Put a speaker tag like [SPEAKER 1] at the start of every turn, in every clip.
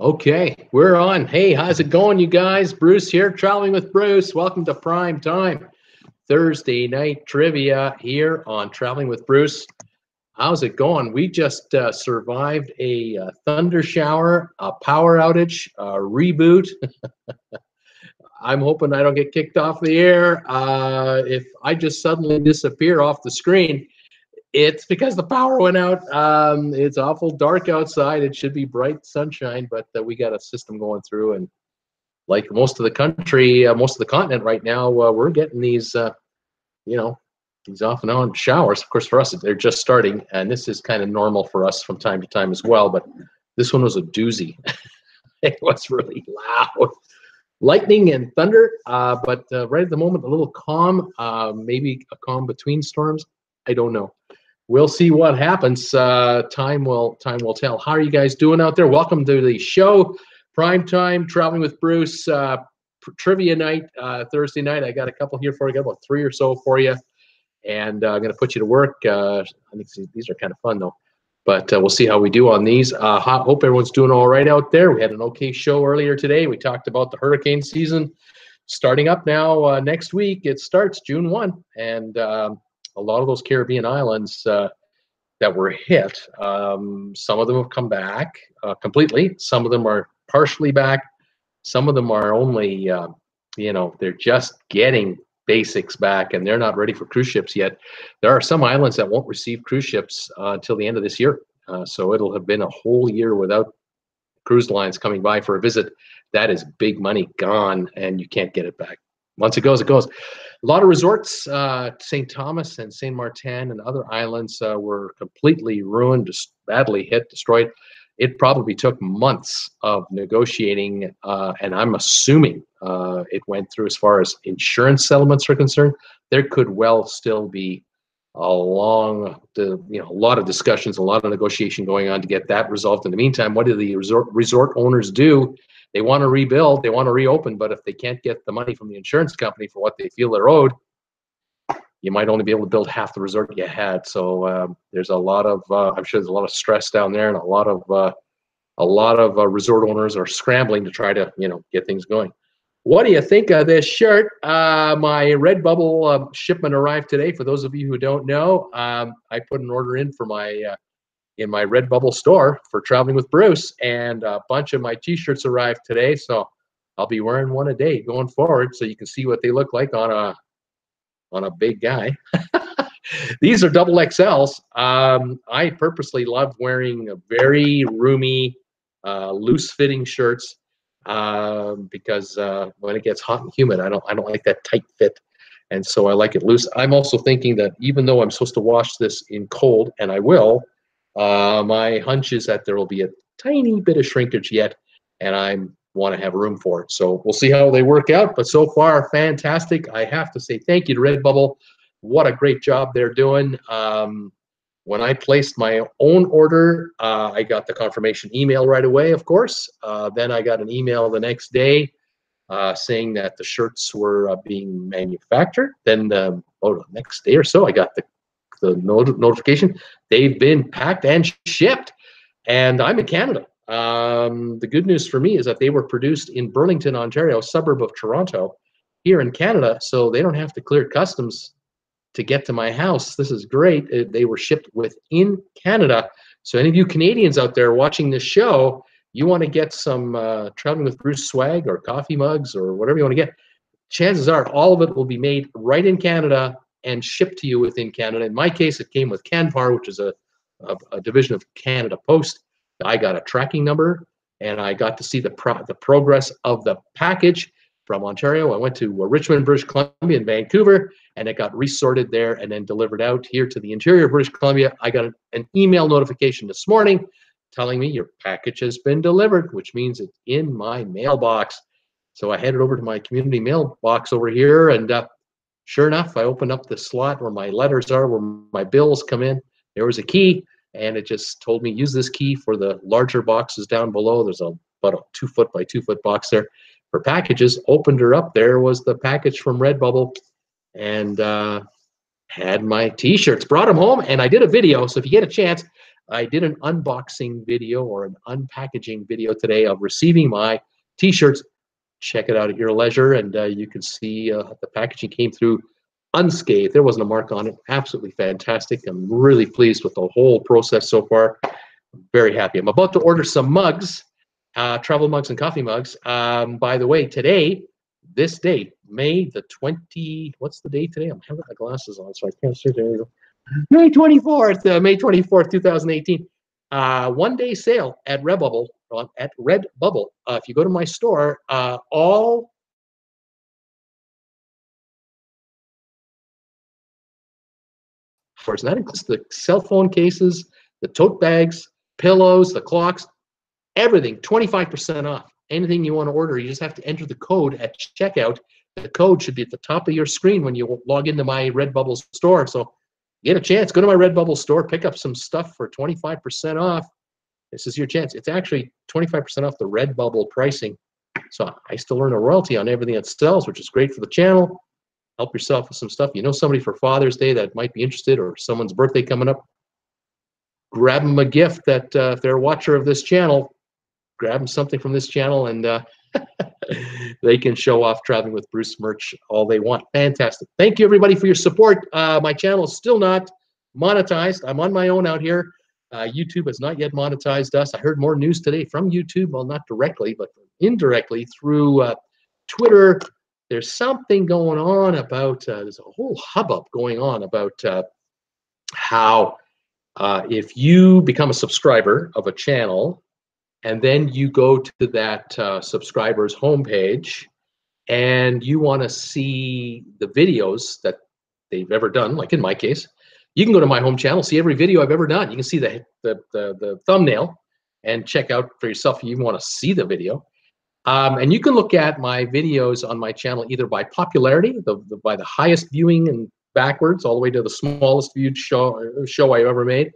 [SPEAKER 1] Okay, we're on. Hey, how's it going, you guys? Bruce here, traveling with Bruce. Welcome to Prime Time, Thursday night trivia here on Traveling with Bruce. How's it going? We just survived a thunder shower, a power outage, a reboot. I'm hoping I don't get kicked off the air. If I just suddenly disappear off the screen, it's because the power went out. It's awful dark outside. It should be bright sunshine, but we got a system going through, and like most of the country, most of the continent right now, we're getting these, these off and on showers. Of course, for us, they're just starting, and this is kind of normal for us from time to time as well. But this one was a doozy. It was really loud. Lightning and thunder, but right at the moment, a little calm, maybe a calm between storms. I don't know. We'll see what happens. Time will tell. How are you guys doing out there? Welcome to the show, Prime Time, Traveling with Bruce, trivia night, Thursday night. I got a couple here for you. I got about 3 or so for you, and I'm going to put you to work. I think these are kind of fun though, but we'll see how we do on these. Hope everyone's doing all right out there. We had an okay show earlier today. We talked about the hurricane season starting up now. Next week it starts June 1, and a lot of those Caribbean islands that were hit, some of them have come back completely. Some of them are partially back. Some of them are only, they're just getting basics back, and they're not ready for cruise ships yet. There are some islands that won't receive cruise ships until the end of this year. So it'll have been a whole year without cruise lines coming by for a visit. That is big money gone, and you can't get it back. Once it goes, it goes. A lot of resorts, St. Thomas and St. Martin and other islands were completely ruined, just badly hit, destroyed. It probably took months of negotiating, and I'm assuming it went through as far as insurance settlements are concerned. There could well still be a lot of discussions, a lot of negotiation going on to get that resolved. In the meantime, what do the resort owners do? They want to rebuild, they want to reopen, but if they can't get the money from the insurance company for what they feel they're owed, you might only be able to build half the resort you had. So there's a lot of, I'm sure there's a lot of stress down there, and a lot of resort owners are scrambling to try to, get things going. What do you think of this shirt? My Redbubble shipment arrived today. For those of you who don't know, I put an order in for in my Redbubble store for Traveling with Bruce, and a bunch of my t-shirts arrived today, so I'll be wearing one a day going forward, so you can see what they look like on a big guy. These are double XLs. I purposely love wearing very roomy, loose-fitting shirts because when it gets hot and humid, I don't like that tight fit, and so I like it loose. I'm also thinking that even though I'm supposed to wash this in cold, and I will, my hunch is that there will be a tiny bit of shrinkage yet, and I want to have room for it. So we'll see how they work out, but so far, fantastic. I have to say thank you to Redbubble. What a great job they're doing. When I placed my own order, I got the confirmation email right away, of course. Then I got an email the next day saying that the shirts were being manufactured. Then the next day or so, I got the notification they've been packed and shipped, and I'm in Canada. The good news for me is that they were produced in Burlington, Ontario, a suburb of Toronto, here in Canada, so they don't have to clear customs to get to my house. This is great. They were shipped within Canada. So any of you Canadians out there watching this show, you want to get some Traveling with Bruce swag or coffee mugs or whatever you want to get, chances are all of it will be made right in Canada and shipped to you within Canada. In my case, it came with Canpar, which is a division of Canada Post. I got a tracking number, and I got to see the progress of the package from Ontario. I went to Richmond, British Columbia, and Vancouver, and it got resorted there and then delivered out here to the interior of British Columbia. I got an email notification this morning telling me your package has been delivered, which means it's in my mailbox. So I headed over to my community mailbox over here, and sure enough, I opened up the slot where my letters are, where my bills come in. There was a key, and it just told me, use this key for the larger boxes down below. There's about a 2 foot by 2 foot box there for packages. Opened her up. There was the package from Redbubble, and had my t-shirts. Brought them home, and I did a video. So if you get a chance, I did an unboxing video or an unpackaging video today of receiving my t-shirts. Check it out at your leisure, and you can see the packaging came through unscathed. There wasn't a mark on it. Absolutely fantastic. I'm really pleased with the whole process so far. I'm very happy. I'm about to order some mugs, travel mugs and coffee mugs. By the way, today, this date, May the 20, what's the date today? I'm having my glasses on, so I can't see. There you go. May 24th, May 24th, 2018. One-day sale at Redbubble. If you go to my store, all and that includes the cell phone cases, the tote bags, pillows, the clocks, everything, 25% off. Anything you want to order, you just have to enter the code at checkout. The code should be at the top of your screen when you log into my Redbubble store. So get a chance, go to my Redbubble store, pick up some stuff for 25% off. This is your chance. It's actually 25% off the Redbubble pricing. So I still earn a royalty on everything that sells, which is great for the channel. Help yourself with some stuff. You know somebody for Father's Day that might be interested, or someone's birthday coming up, grab them a gift that if they're a watcher of this channel, grab them something from this channel, and they can show off Traveling with Bruce merch all they want. Fantastic. Thank you, everybody, for your support. My channel is still not monetized. I'm on my own out here. YouTube has not yet monetized us. I heard more news today from YouTube, well, not directly, but indirectly through Twitter. There's something going on about, there's a whole hubbub going on about how if you become a subscriber of a channel, and then you go to that subscriber's homepage, and you want to see the videos that they've ever done, like in my case, you can go to my home channel, see every video I've ever done. You can see the thumbnail and check out for yourself if you want to see the video. And you can look at my videos on my channel either by popularity, by the highest viewing and backwards, all the way to the smallest viewed show I've ever made,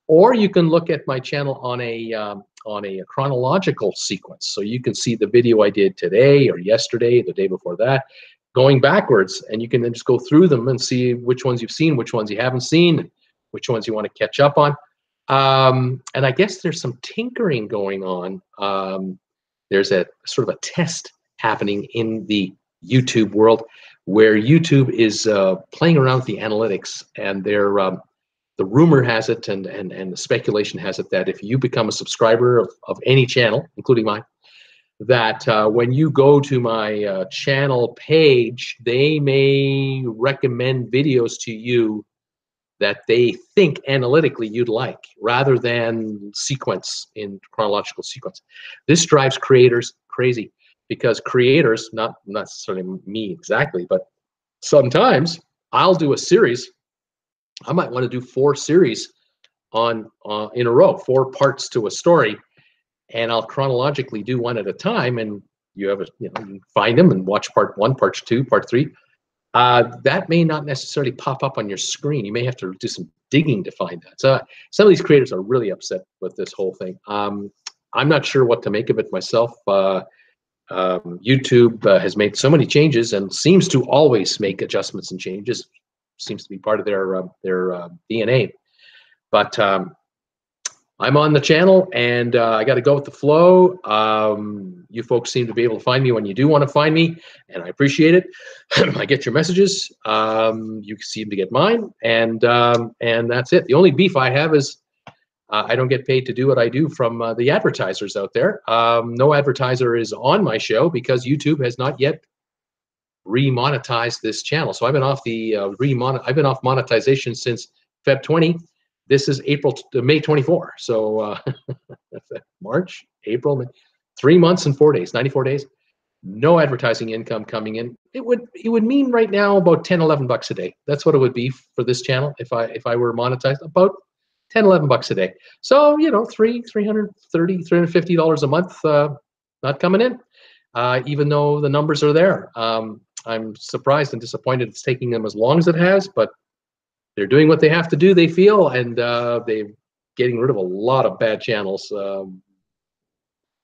[SPEAKER 1] or you can look at my channel on a chronological sequence. So you can see the video I did today or yesterday, the day before that, going backwards, and you can then just go through them and see which ones you've seen, which ones you haven't seen, which ones you want to catch up on. And I guess there's some tinkering going on. There's a sort of a test happening in the YouTube world where YouTube is playing around with the analytics, and they're the rumor has it, and the speculation has it, that if you become a subscriber of any channel, including mine, that when you go to my channel page, they may recommend videos to you that they think analytically you'd like, rather than sequence in chronological sequence. This drives creators crazy, because creators, not necessarily me exactly, but sometimes I'll do a series. I might want to do 4 series in a row, 4 parts to a story, and I'll chronologically do one at a time. And you have you can find them and watch part 1, part 2, part 3. That may not necessarily pop up on your screen. You may have to do some digging to find that. So some of these creators are really upset with this whole thing. I'm not sure what to make of it myself. YouTube has made so many changes and seems to always make adjustments and changes. Seems to be part of their DNA. But I'm on the channel, and I got to go with the flow. You folks seem to be able to find me when you do want to find me, and I appreciate it. I get your messages. You seem to get mine, and that's it. The only beef I have is I don't get paid to do what I do from the advertisers out there. No advertiser is on my show because YouTube has not yet remonetized this channel. So I've been off the I've been off monetization since Feb 20. This is May 24. So March, April, May, 3 months and 4 days, 94 days. No advertising income coming in. It would mean right now about 10, 11 bucks a day. That's what it would be for this channel if I were monetized, about 10, 11 bucks a day. So, you know, $330, $350 a month not coming in, even though the numbers are there. I'm surprised and disappointed it's taking them as long as it has, but they're doing what they have to do, they feel, and they're getting rid of a lot of bad channels,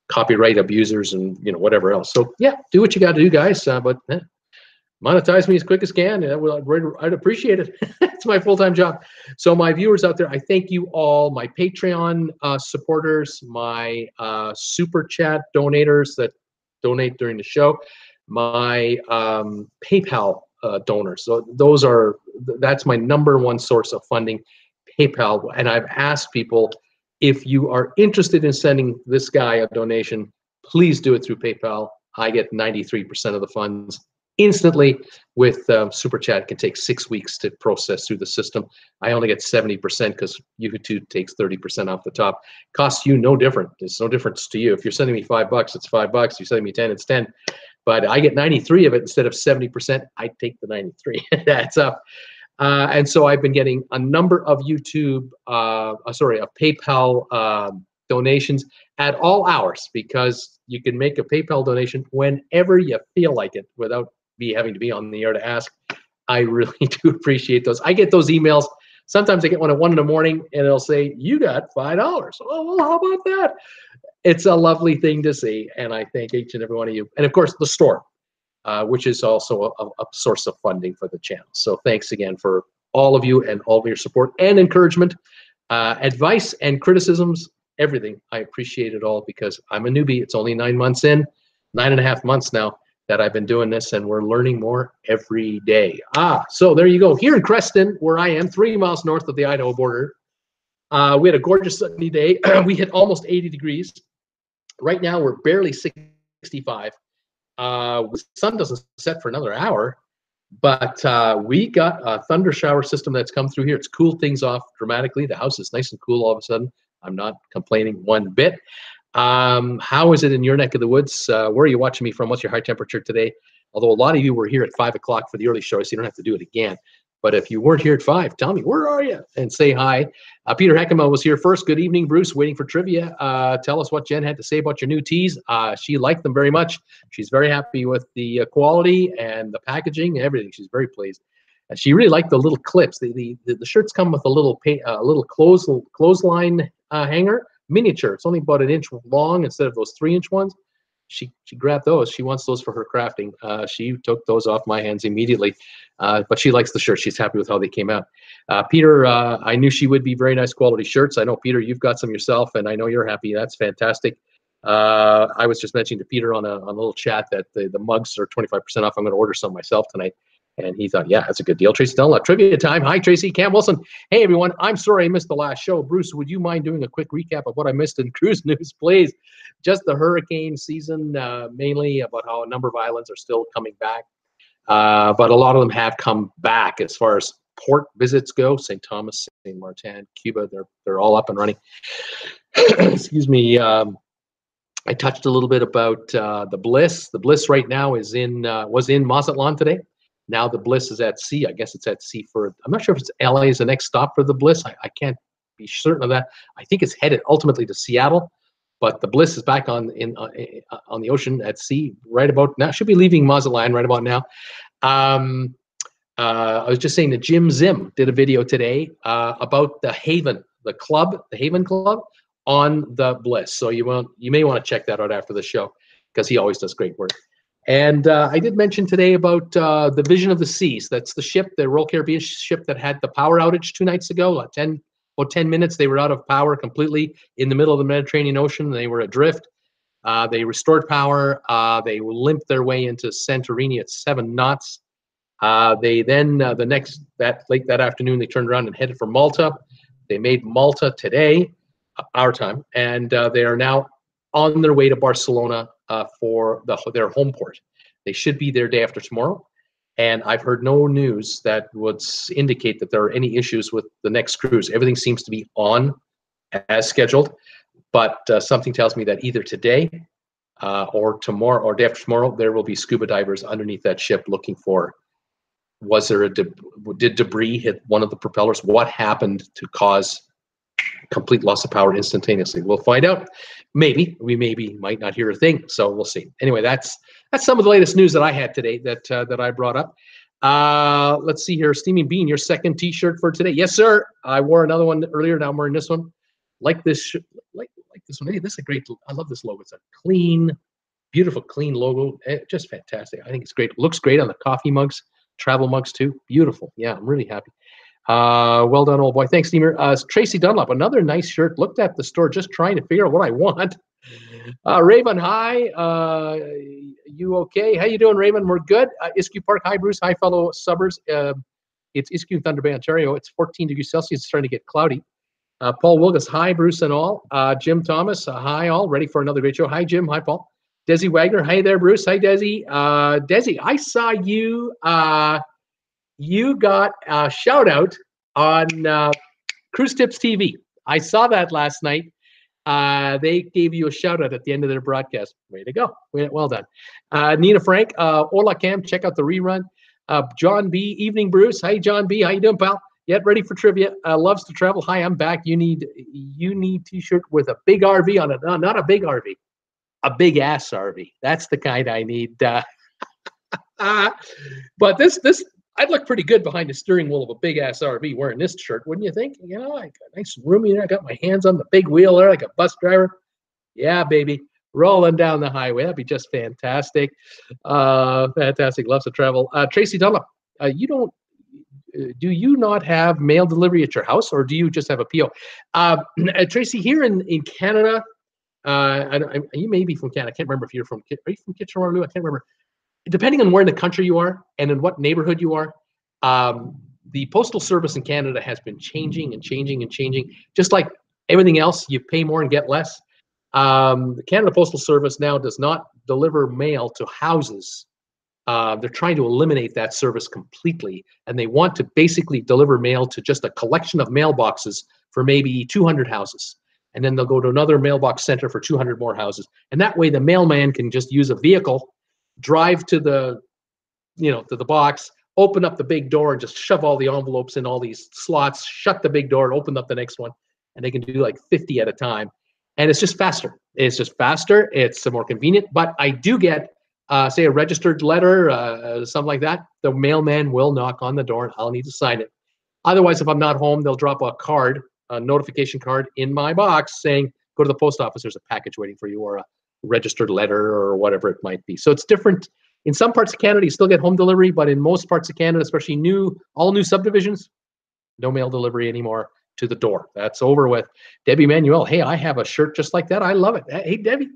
[SPEAKER 1] copyright abusers, and whatever else. So yeah, do what you got to do, guys. But monetize me as quick as can. I'd appreciate it. It's my full-time job. So my viewers out there, I thank you all, my Patreon supporters, my super chat donators that donate during the show, my PayPal donors. So that's my number one source of funding, PayPal. And I've asked people, if you are interested in sending this guy a donation, please do it through PayPal. I get 93% of the funds instantly. With Super Chat, it can take 6 weeks to process through the system. I only get 70% because YouTube takes 30% off the top. Costs you no different. There's no difference to you. If you're sending me $5, it's $5. You're sending me 10, it's 10. But I get 93 of it instead of 70%. I take the 93. That's up. And so I've been getting a number of PayPal donations at all hours, because you can make a PayPal donation whenever you feel like it without me having to be on the air to ask. I really do appreciate those. I get those emails. Sometimes I get one at 1 in the morning and it'll say, you got $5. Oh, well, how about that? It's a lovely thing to see. And I thank each and every one of you. And of course, the store, which is also a source of funding for the channel. So thanks again for all of you and all of your support and encouragement, advice and criticisms, everything. I appreciate it all, because I'm a newbie. It's only 9 months in, 9.5 months now that I've been doing this, and we're learning more every day. So there you go. Here in Creston, where I am, 3 miles north of the Idaho border, we had a gorgeous sunny day. We hit almost 80 degrees. Right now, we're barely 65. The sun doesn't set for another hour, but we got a thunder shower system that's come through here. It's cooled things off dramatically. The house is nice and cool all of a sudden. I'm not complaining one bit. How is it in your neck of the woods? Where are you watching me from? What's your high temperature today? Although a lot of you were here at 5 o'clock for the early show, so you don't have to do it again. But if you weren't here at 5, tell me, where are you? And say hi. Peter Heckema was here first. Good evening, Bruce. Waiting for trivia. Tell us what Jen had to say about your new teas. She liked them very much. She's very happy with the quality and the packaging and everything. She's very pleased. And she really liked the little clips. The shirts come with a little clothesline hanger, miniature. It's only about 1 inch long instead of those 3-inch ones. She grabbed those. She wants those for her crafting. She took those off my hands immediately, but she likes the shirt. She's happy with how they came out. Peter, I knew she would be very nice quality shirts. I know, Peter, you've got some yourself, and I know you're happy. That's fantastic. I was just mentioning to Peter on a little chat that the mugs are 25% off. I'm going to order some myself tonight. And he thought, yeah, that's a good deal. Tracy Dunlop, trivia time. Hi, Tracy. Cam Wilson. Hey, everyone. I'm sorry I missed the last show. Bruce, would you mind doing a quick recap of what I missed in cruise news, please? Just the hurricane season, mainly about how a number of islands are still coming back. But a lot of them have come back as far as port visits go. St. Thomas, St. Martin, Cuba, they're all up and running. Excuse me. I touched a little bit about the Bliss. The Bliss right now was in Mazatlan today. Now the Bliss is at sea. I guess it's at sea for, I'm not sure if it's LA is the next stop for the Bliss. I can't be certain of that. I think it's headed ultimately to Seattle, but the Bliss is back on the ocean at sea right about now. Should be leaving Mazatlan right about now. I was just saying that Jim Zim did a video today about the Haven, the Haven Club on the Bliss. So you may want to check that out after the show, because he always does great work. And I did mention today about the Vision of the Seas. That's the ship, the Royal Caribbean ship that had the power outage 2 nights ago. About 10 minutes, they were out of power completely in the middle of the Mediterranean Ocean. They were adrift. They restored power. They limped their way into Santorini at 7 knots. They then, late that afternoon, they turned around and headed for Malta. They made Malta today, our time, and they are now on their way to Barcelona for their home port. They should be there day after tomorrow, and I've heard no news that would indicate that there are any issues with the next cruise. Everything seems to be on as scheduled, but something tells me that either today or tomorrow or day after tomorrow, there will be scuba divers underneath that ship looking for, did debris hit one of the propellers? What happened to cause complete loss of power instantaneously? We'll find out. Maybe we might not hear a thing, so we'll see. Anyway, that's some of the latest news that I had today that I brought up. Let's see here. Steaming Bean, your second T-shirt for today? Yes, sir. I wore another one earlier. Now I'm wearing this one. Like this, like this one. Hey, this is a great. I love this logo. It's a clean, Beautiful, clean logo. Just fantastic. I think it's great. Looks great on the coffee mugs, travel mugs too. Beautiful. Yeah, I'm really happy. Well done, old boy. Thanks, Steamer. Tracy Dunlop, another nice shirt. Looked at the store just trying to figure out what I want. Raven, hi. You okay? How you doing, Raven? We're good. Iskew Park, hi, Bruce. Hi, fellow subbers. It's Iskew, Thunder Bay, Ontario. It's 14 degrees Celsius. It's starting to get cloudy. Paul Wilgus, hi, Bruce and all. Jim Thomas, hi, all. Ready for another great show. Hi, Jim. Hi, Paul. Desi Wagner, hi there, Bruce. Hi, Desi. Desi, I saw you. You got a shout out on Cruise Tips TV. I saw that last night. They gave you a shout out at the end of their broadcast. Way to go. Well done. Nina Frank, hola Cam, check out the rerun. John B, evening Bruce. Hi John B, how you doing, pal? Yet ready for trivia. Loves to travel. Hi, I'm back. You need t-shirt with a big RV on it. No, not a big RV. A big ass RV. That's the kind I need. But this I'd look pretty good behind the steering wheel of a big ass RV wearing this shirt, wouldn't you think? You know, I got nice roomy there. I got my hands on the big wheel there like a bus driver. Yeah, baby. Rolling down the highway. That'd be just fantastic. Fantastic. Loves to travel. Tracy Dunlop, do you not have mail delivery at your house, or do you just have a PO? Tracy, here in Canada, you may be from Canada. I can't remember if you're from. Are you from Kitchener-Waterloo? I can't remember. Depending on where in the country you are and in what neighborhood you are, the postal service in Canada has been changing and changing and changing. Just like everything else, you pay more and get less. The Canada Postal Service now does not deliver mail to houses. They're trying to eliminate that service completely, and they want to basically deliver mail to just a collection of mailboxes for maybe 200 houses. And then they'll go to another mailbox center for 200 more houses. And that way the mailman can just use a vehicle, drive to the box, open up the big door and just shove all the envelopes in all these slots, shut the big door, open up the next one, and they can do like 50 at a time. And it's just faster. It's more convenient. But I do get, say, a registered letter, something like that. The mailman will knock on the door and I'll need to sign it. Otherwise, if I'm not home, they'll drop a card, a notification card in my box saying, go to the post office, there's a package waiting for you, or a registered letter or whatever it might be. So it's different. In some parts of Canada, you still get home delivery, but in most parts of Canada, especially all new subdivisions, no mail delivery anymore to the door. That's over with. Debbie Manuel, hey, I have a shirt just like that. I love it. Hey, Debbie,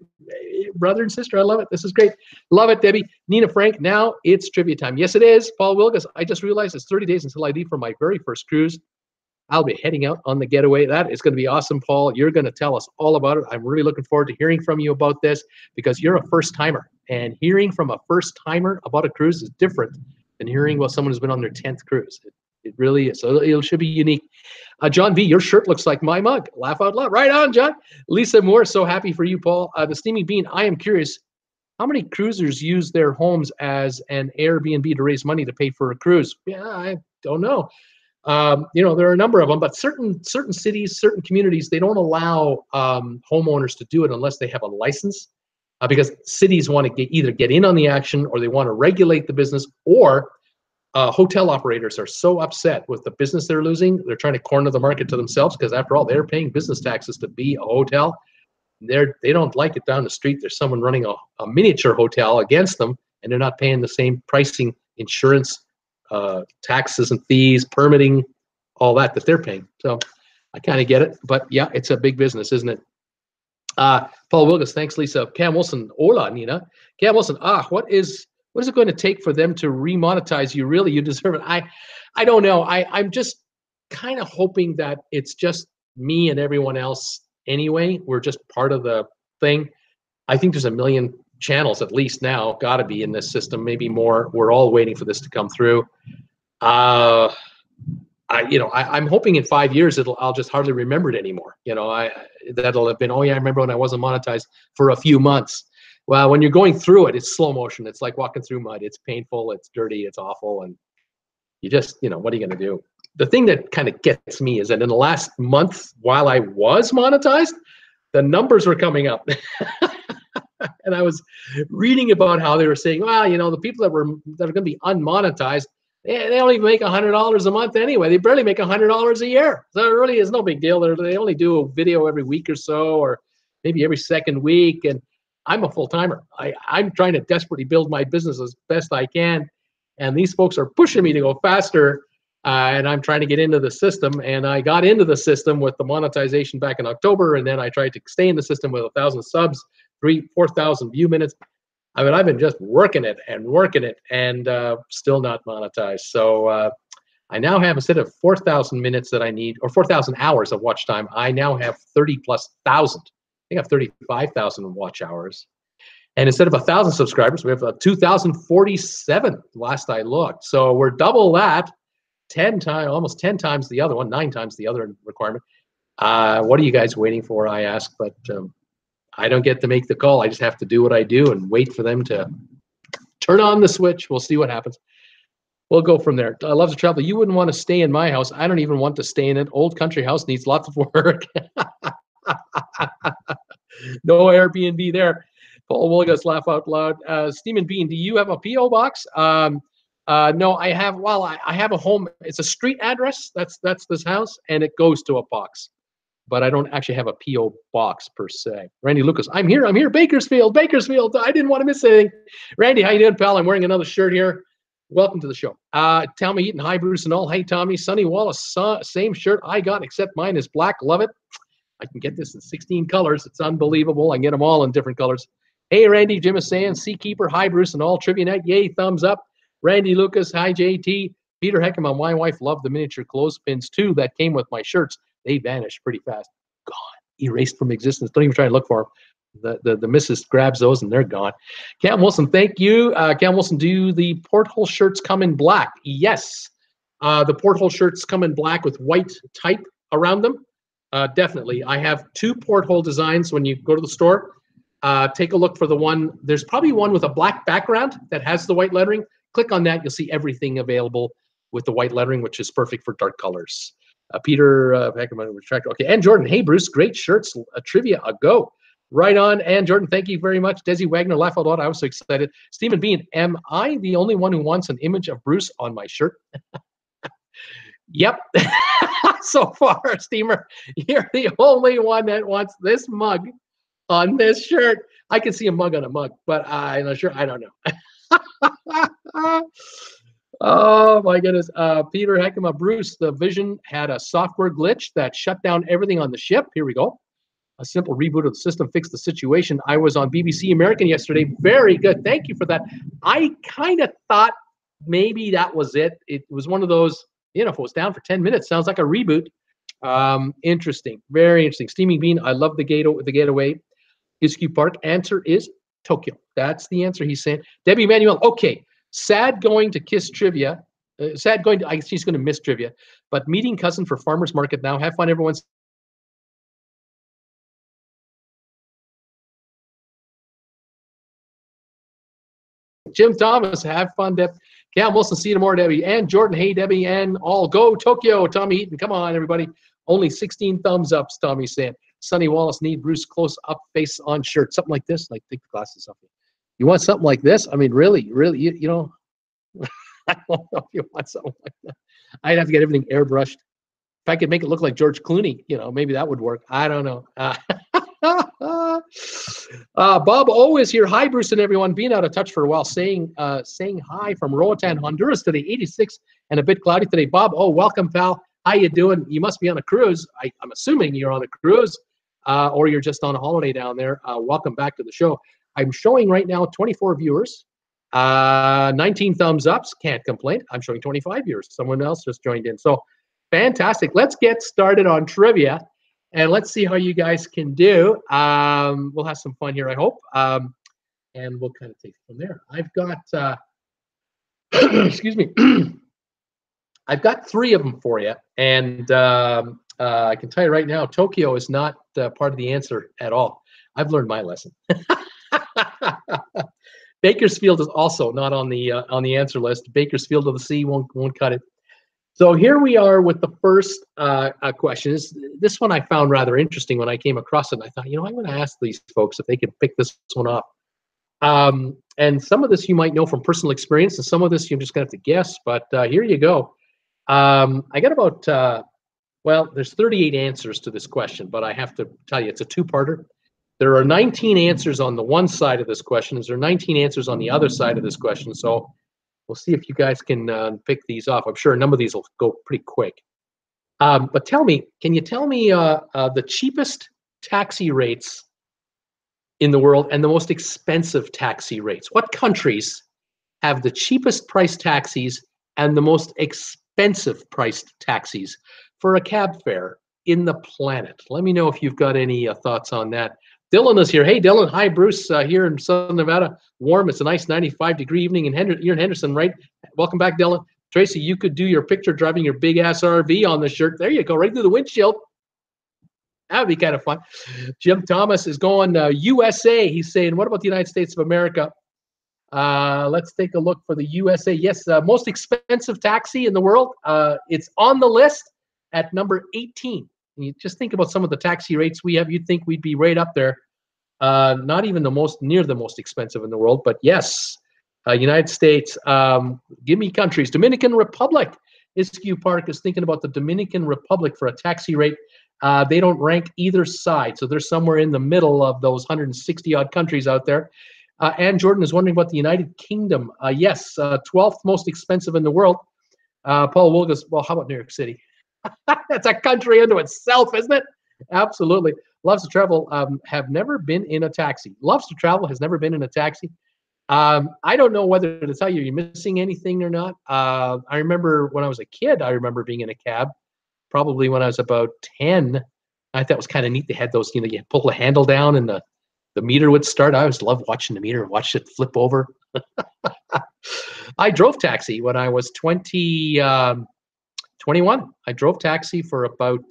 [SPEAKER 1] brother and sister, I love it. This is great. Love it, Debbie. Nina Frank, now it's trivia time. Yes, it is. Paul Wilgus, I just realized it's 30 days until I leave for my very first cruise. I'll be heading out on the getaway. That is going to be awesome, Paul. You're going to tell us all about it. I'm really looking forward to hearing from you about this because you're a first-timer. And hearing from a first-timer about a cruise is different than hearing about someone who's been on their 10th cruise. It really is. So it should be unique. John V, your shirt looks like my mug. Laugh out loud. Right on, John. Lisa Moore, so happy for you, Paul. The Steaming Bean, I am curious, how many cruisers use their homes as an Airbnb to raise money to pay for a cruise? Yeah, I don't know. There are a number of them, but certain cities, certain communities, they don't allow homeowners to do it unless they have a license, because cities want to either get in on the action, or they want to regulate the business, or hotel operators are so upset with the business they're losing, they're trying to corner the market to themselves, because after all, they're paying business taxes to be a hotel. They don't like it down the street. There's someone running a miniature hotel against them, and they're not paying the same pricing, insurance, taxes and fees, permitting, all that they're paying. So I kind of get it, but yeah, it's a big business, isn't it? Paul Wilgus, thanks, Lisa. Cam Wilson, hola, Nina. Cam Wilson, what is it going to take for them to remonetize you? Really, you deserve it. I don't know. I'm just kind of hoping that it's just me and everyone else anyway. We're just part of the thing. I think there's a million channels at least now, got to be in this system, maybe more. We're all waiting for this to come through. I'm hoping in 5 years I'll just hardly remember it anymore. That'll have been, oh yeah, I remember when I wasn't monetized for a few months. Well, when you're going through it, it's slow motion. It's like walking through mud. It's painful, it's dirty, it's awful, and you just, what are you going to do? The thing that kind of gets me is that in the last month, while I was monetized, the numbers were coming up. And I was reading about how they were saying, well, the people that are going to be unmonetized, they don't even make $100 a month anyway. They barely make $100 a year. So it really is no big deal. They only do a video every week or so, or maybe every second week. And I'm a full-timer. I'm trying to desperately build my business as best I can, and these folks are pushing me to go faster, and I'm trying to get into the system, and I got into the system with the monetization back in October, and then I tried to stay in the system with 1,000 subs, 4,000 view minutes. I mean, I've been just working it, and still not monetized. So I now have, instead of 4,000 minutes that I need, or 4,000 hours of watch time, I now have 30+ thousand. I think I have 35,000 watch hours. And instead of 1,000 subscribers, we have 2,047 last I looked. So we're double that, 10 times, almost 10 times the other one, 9 times the other requirement. What are you guys waiting for, I ask, but I don't get to make the call. I just have to do what I do and wait for them to turn on the switch. We'll see what happens. We'll go from there. I love to travel. You wouldn't want to stay in my house. I don't even want to stay in it. Old country house needs lots of work. No Airbnb there. Paul Wolga's laugh out loud. Steam and Bean, do you have a P.O. box? No, I have, well, I have a home. It's a street address. That's this house, and it goes to a box. But I don't actually have a P.O. box per se. Randy Lucas, I'm here. Bakersfield. I didn't want to miss anything. Randy, how you doing, pal? I'm wearing another shirt here. Welcome to the show. Tommy Eaton, hi, Bruce and all. Hey, Tommy. Sonny Wallace, same shirt I got, except mine is black. Love it. I can get this in 16 colors. It's unbelievable. I can get them all in different colors. Hey, Randy, Jim is saying, Seakeeper, hi, Bruce and all. Trivia Night, yay, thumbs up. Randy Lucas, hi, JT. Peter Heckema, my wife loved the miniature clothespins too that came with my shirts. They vanished pretty fast. Gone. Erased from existence. Don't even try to look for them. The missus grabs those and they're gone. Cam Wilson, thank you. Cam Wilson, do the porthole shirts come in black? Yes. The porthole shirts come in black with white type around them. Definitely. I have 2 porthole designs when you go to the store. Take a look for the one. There's probably one with a black background that has the white lettering. Click on that. You'll see everything available with the white lettering, which is perfect for dark colors. Peter, okay. And Jordan, hey, Bruce, great shirts. Trivia, a go. Right on. And Jordan, thank you very much. Desi Wagner, laugh out loud. I was so excited. Stephen Bean, am I the only one who wants an image of Bruce on my shirt? Yep. So far, Steamer, you're the only one that wants this mug on this shirt. I can see a mug on a mug, but I'm not sure. I don't know. Oh my goodness. Peter Heckema, Bruce, the Vision had a software glitch that shut down everything on the ship. Here we go. A simple reboot of the system fixed the situation. I was on BBC American yesterday. Very good. Thank you for that. I kind of thought maybe that was it. It was one of those, if it was down for 10 minutes, sounds like a reboot. Interesting. Very interesting. Steaming Bean, I love the getaway. Isku Park. Answer is Tokyo. That's the answer he's saying. Debbie Manuel, okay. Sad going to kiss trivia. Sad going to, she's going to miss trivia. But meeting cousin for farmer's market now. Have fun, everyone. Jim Thomas, have fun, Deb. Cam Wilson, see you tomorrow, Debbie. And Jordan, hey, Debbie, and all go Tokyo. Tommy Eaton, come on, everybody. Only 16 thumbs ups, Tommy saying. Sonny Wallace, need Bruce close up face on shirt. Something like this. Like, take the glasses off. You want something like this? I mean, really, you know, I don't know if you want something like that. I'd have to get everything airbrushed. If I could make it look like George Clooney, maybe that would work. I don't know. Bob O is here. Hi, Bruce and everyone. Being out of touch for a while. Saying hi from Roatan, Honduras today. 86 and a bit cloudy today. Bob O, welcome, pal. How you doing? You must be on a cruise. I'm assuming you're on a cruise, or you're just on a holiday down there. Welcome back to the show. I'm showing right now 24 viewers, 19 thumbs ups. Can't complain. I'm showing 25 viewers. Someone else just joined in. So fantastic. Let's get started on trivia. And let's see how you guys can do. We'll have some fun here, I hope. And we'll kind of take it from there. I've got, excuse me, I've got 3 of them for you. And I can tell you right now, Tokyo is not part of the answer at all. I've learned my lesson. Bakersfield is also not on the answer list. Bakersfield of the Sea won't cut it. So here we are with the first question. This one I found rather interesting when I came across it. And I thought, I'm going to ask these folks if they can pick this one up. And some of this you might know from personal experience, and some of this you're just going to have to guess. But here you go. I got about, there's 38 answers to this question, but I have to tell you, it's a 2-parter. There are 19 answers on the one side of this question. Is there 19 answers on the other side of this question? So we'll see if you guys can pick these off. I'm sure a number of these will go pretty quick. But tell me, can you tell me the cheapest taxi rates in the world and the most expensive taxi rates? What countries have the cheapest price taxis and the most expensive priced taxis for a cab fare in the planet? Let me know if you've got any thoughts on that. Dylan is here. Hey, Dylan. Hi, Bruce. Here in Southern Nevada. Warm. It's a nice 95-degree evening in you're in Henderson, right? Welcome back, Dylan. Tracy, you could do your picture driving your big-ass RV on the shirt. There you go, right through the windshield. That would be kind of fun. Jim Thomas is going USA. He's saying, what about the United States of America? Let's take a look for the USA. Yes, most expensive taxi in the world. It's on the list at number 18. And you just think about some of the taxi rates we have. You'd think we'd be right up there. Not even near the most expensive in the world, but yes, United States. Give me countries. Dominican Republic. Iskew Park is thinking about the Dominican Republic for a taxi rate. They don't rank either side, so they're somewhere in the middle of those 160-odd countries out there. Ann Jordan is wondering about the United Kingdom. Yes, 12th most expensive in the world. Paul Wool goes, well, how about New York City? That's a country unto itself, isn't it? Absolutely. Loves to Travel have never been in a taxi. Loves to Travel has never been in a taxi. I don't know whether to tell you you're missing anything or not. I remember when I was a kid, I remember being in a cab. Probably when I was about 10. I thought it was kind of neat. They had those, you pull the handle down and the meter would start. I always loved watching the meter, watch it flip over. I drove taxi when I was 21. I drove taxi for about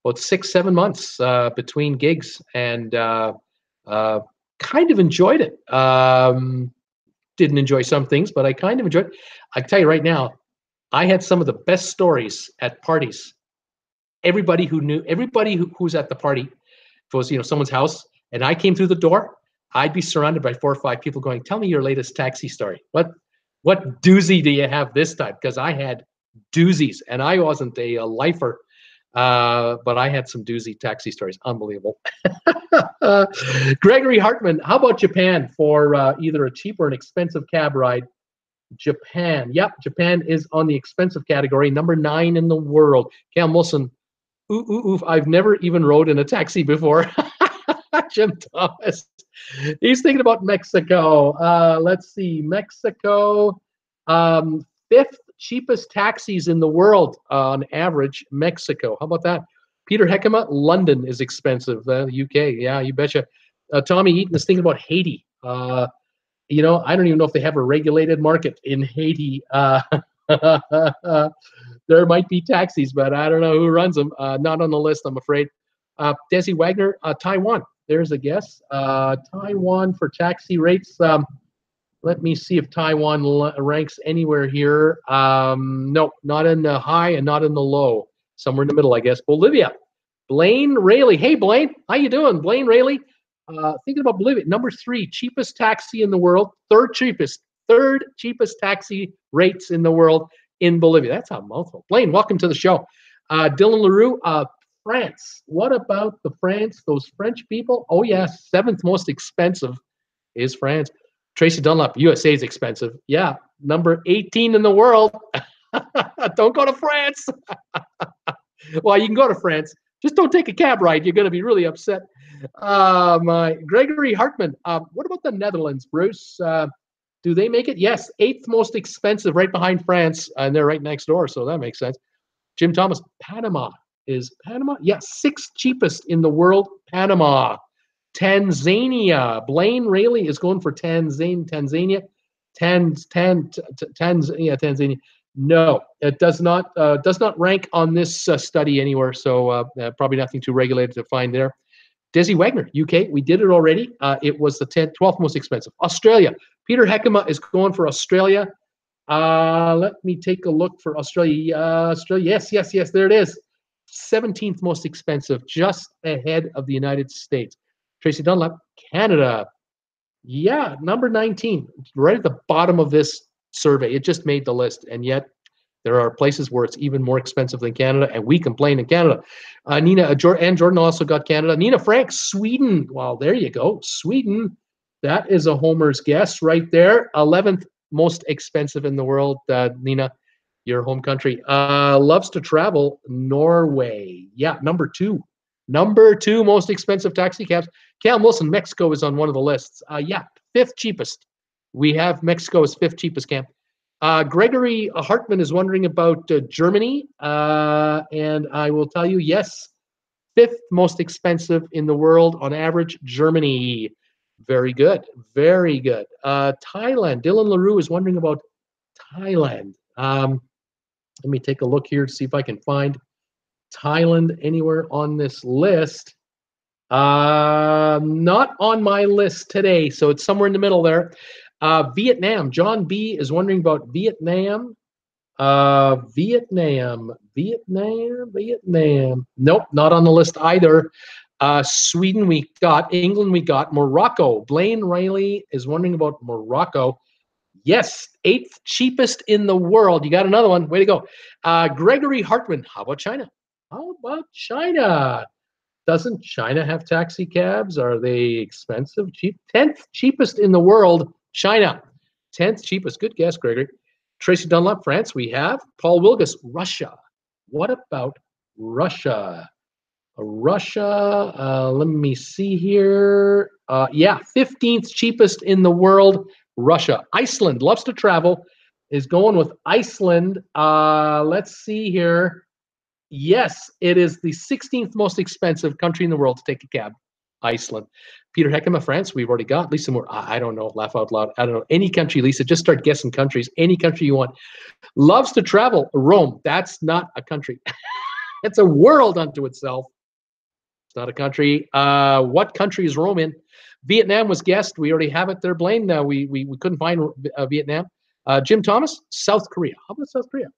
[SPEAKER 1] 6-7 months between gigs, and kind of enjoyed it. Didn't enjoy some things, but I kind of enjoyed it. I can tell you right now, I had some of the best stories at parties. Everybody who's at the party, if it was someone's house, and I came through the door, I'd be surrounded by 4 or 5 people going, "Tell me your latest taxi story. What doozy do you have this time?" Because I had doozies, and I wasn't a lifer, but I had some doozy taxi stories. Unbelievable. Gregory Hartman, how about Japan for either a cheap or an expensive cab ride? Japan. Yep, Japan is on the expensive category, number 9 in the world. Cam Wilson, I've never even rode in a taxi before. Jim Thomas, he's thinking about Mexico. Let's see, Mexico, 5th cheapest taxis in the world on average. Mexico, how about that? Peter Heckema, London is expensive. UK, yeah, you betcha. Tommy Eaton is thinking about Haiti. I don't even know if they have a regulated market in Haiti. There might be taxis, but I don't know who runs them. Not on the list, I'm afraid. Desi Wagner, Taiwan. There's a guess. Taiwan for taxi rates. Let me see if Taiwan ranks anywhere here. No, not in the high and not in the low. Somewhere in the middle, I guess. Bolivia. Blaine Rayleigh. Hey, Blaine. How you doing? Blaine Rayleigh. Thinking about Bolivia, number 3 cheapest taxi in the world, third cheapest taxi rates in the world in Bolivia. That's a mouthful. Blaine, welcome to the show. Dylan Leroux, France. What about the France? Those French people? Oh yes, 7th most expensive is France. Tracy Dunlap, USA is expensive. Yeah, number 18 in the world. Don't go to France. Well, you can go to France. Just don't take a cab ride. You're going to be really upset. Gregory Hartman. What about the Netherlands, Bruce? Do they make it? Yes, 8th most expensive, right behind France, and they're right next door, so that makes sense. Jim Thomas. Panama. Is Panama? Yes, 6th cheapest in the world. Panama. Tanzania. Blaine Rayleigh is going for Tanzania. Tanzania. No, it does not rank on this study anywhere, so probably nothing too regulated to find there. Desi Wagner, UK, we did it already. It was the 12th most expensive. Australia, Peter Heckema is going for Australia. Let me take a look for Australia. Australia, yes, there it is. 17th most expensive, just ahead of the United States. Tracy Dunlap, Canada. Yeah, number 19, right at the bottom of this survey. It just made the list, and yet There are places where it's even more expensive than Canada, and we complain in Canada. Nina and Jordan also got Canada. Nina Frank, Sweden. Well, there you go. Sweden. That is a homer's guess right there. 11th most expensive in the world, Nina, your home country. Loves to travel, Norway. Yeah, number 2. Number 2 most expensive taxi cabs. Cam Wilson, Mexico is on one of the lists. Yeah, 5th cheapest. We have Mexico as 5th cheapest, Cam. Gregory Hartman is wondering about Germany, and I will tell you, yes, 5th most expensive in the world on average, Germany. Very good, very good. Thailand, Dylan LaRue is wondering about Thailand. Let me take a look here to see if I can find Thailand anywhere on this list. Not on my list today, so it's somewhere in the middle there. Vietnam, John B is wondering about Vietnam. Vietnam. Nope, not on the list either. Sweden we got, England we got, Morocco. Blaine Riley is wondering about Morocco. Yes, 8th cheapest in the world. You got another one. Way to go. Gregory Hartman, how about China? How about China? Doesn't China have taxi cabs? Are they expensive? Cheap? 10th cheapest in the world, China. 10th cheapest. Good guess, Gregory. Tracy Dunlop, France, we have. Paul Wilgus, Russia. What about Russia? Russia, let me see here. Yeah, 15th cheapest in the world, Russia. Iceland, loves to travel, is going with Iceland. Let's see here. Yes, it is the 16th most expensive country in the world to take a cab, Iceland. Peter Heckema, France, we've already got. Lisa Moore, I don't know, laugh out loud. I don't know. Any country, Lisa, just start guessing countries. Any country you want. Loves to travel, Rome. That's not a country. It's a world unto itself. It's not a country. What country is Rome in? Vietnam was guessed. We already have it there, Blaine. We couldn't find Vietnam. Jim Thomas, South Korea. How about South Korea?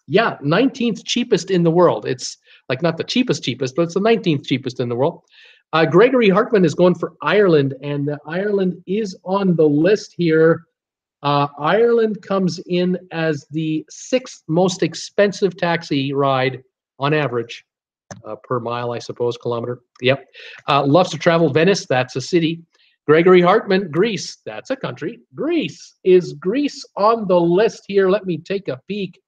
[SPEAKER 1] Yeah, 19th cheapest in the world. It's like not the cheapest, but it's the 19th cheapest in the world. Gregory Hartman is going for Ireland, and Ireland is on the list here. Ireland comes in as the 6th most expensive taxi ride on average. Per mile, I suppose, kilometer. Yep. Loves to travel, Venice, that's a city. Gregory Hartman, Greece, that's a country. Greece, is Greece on the list here? Let me take a peek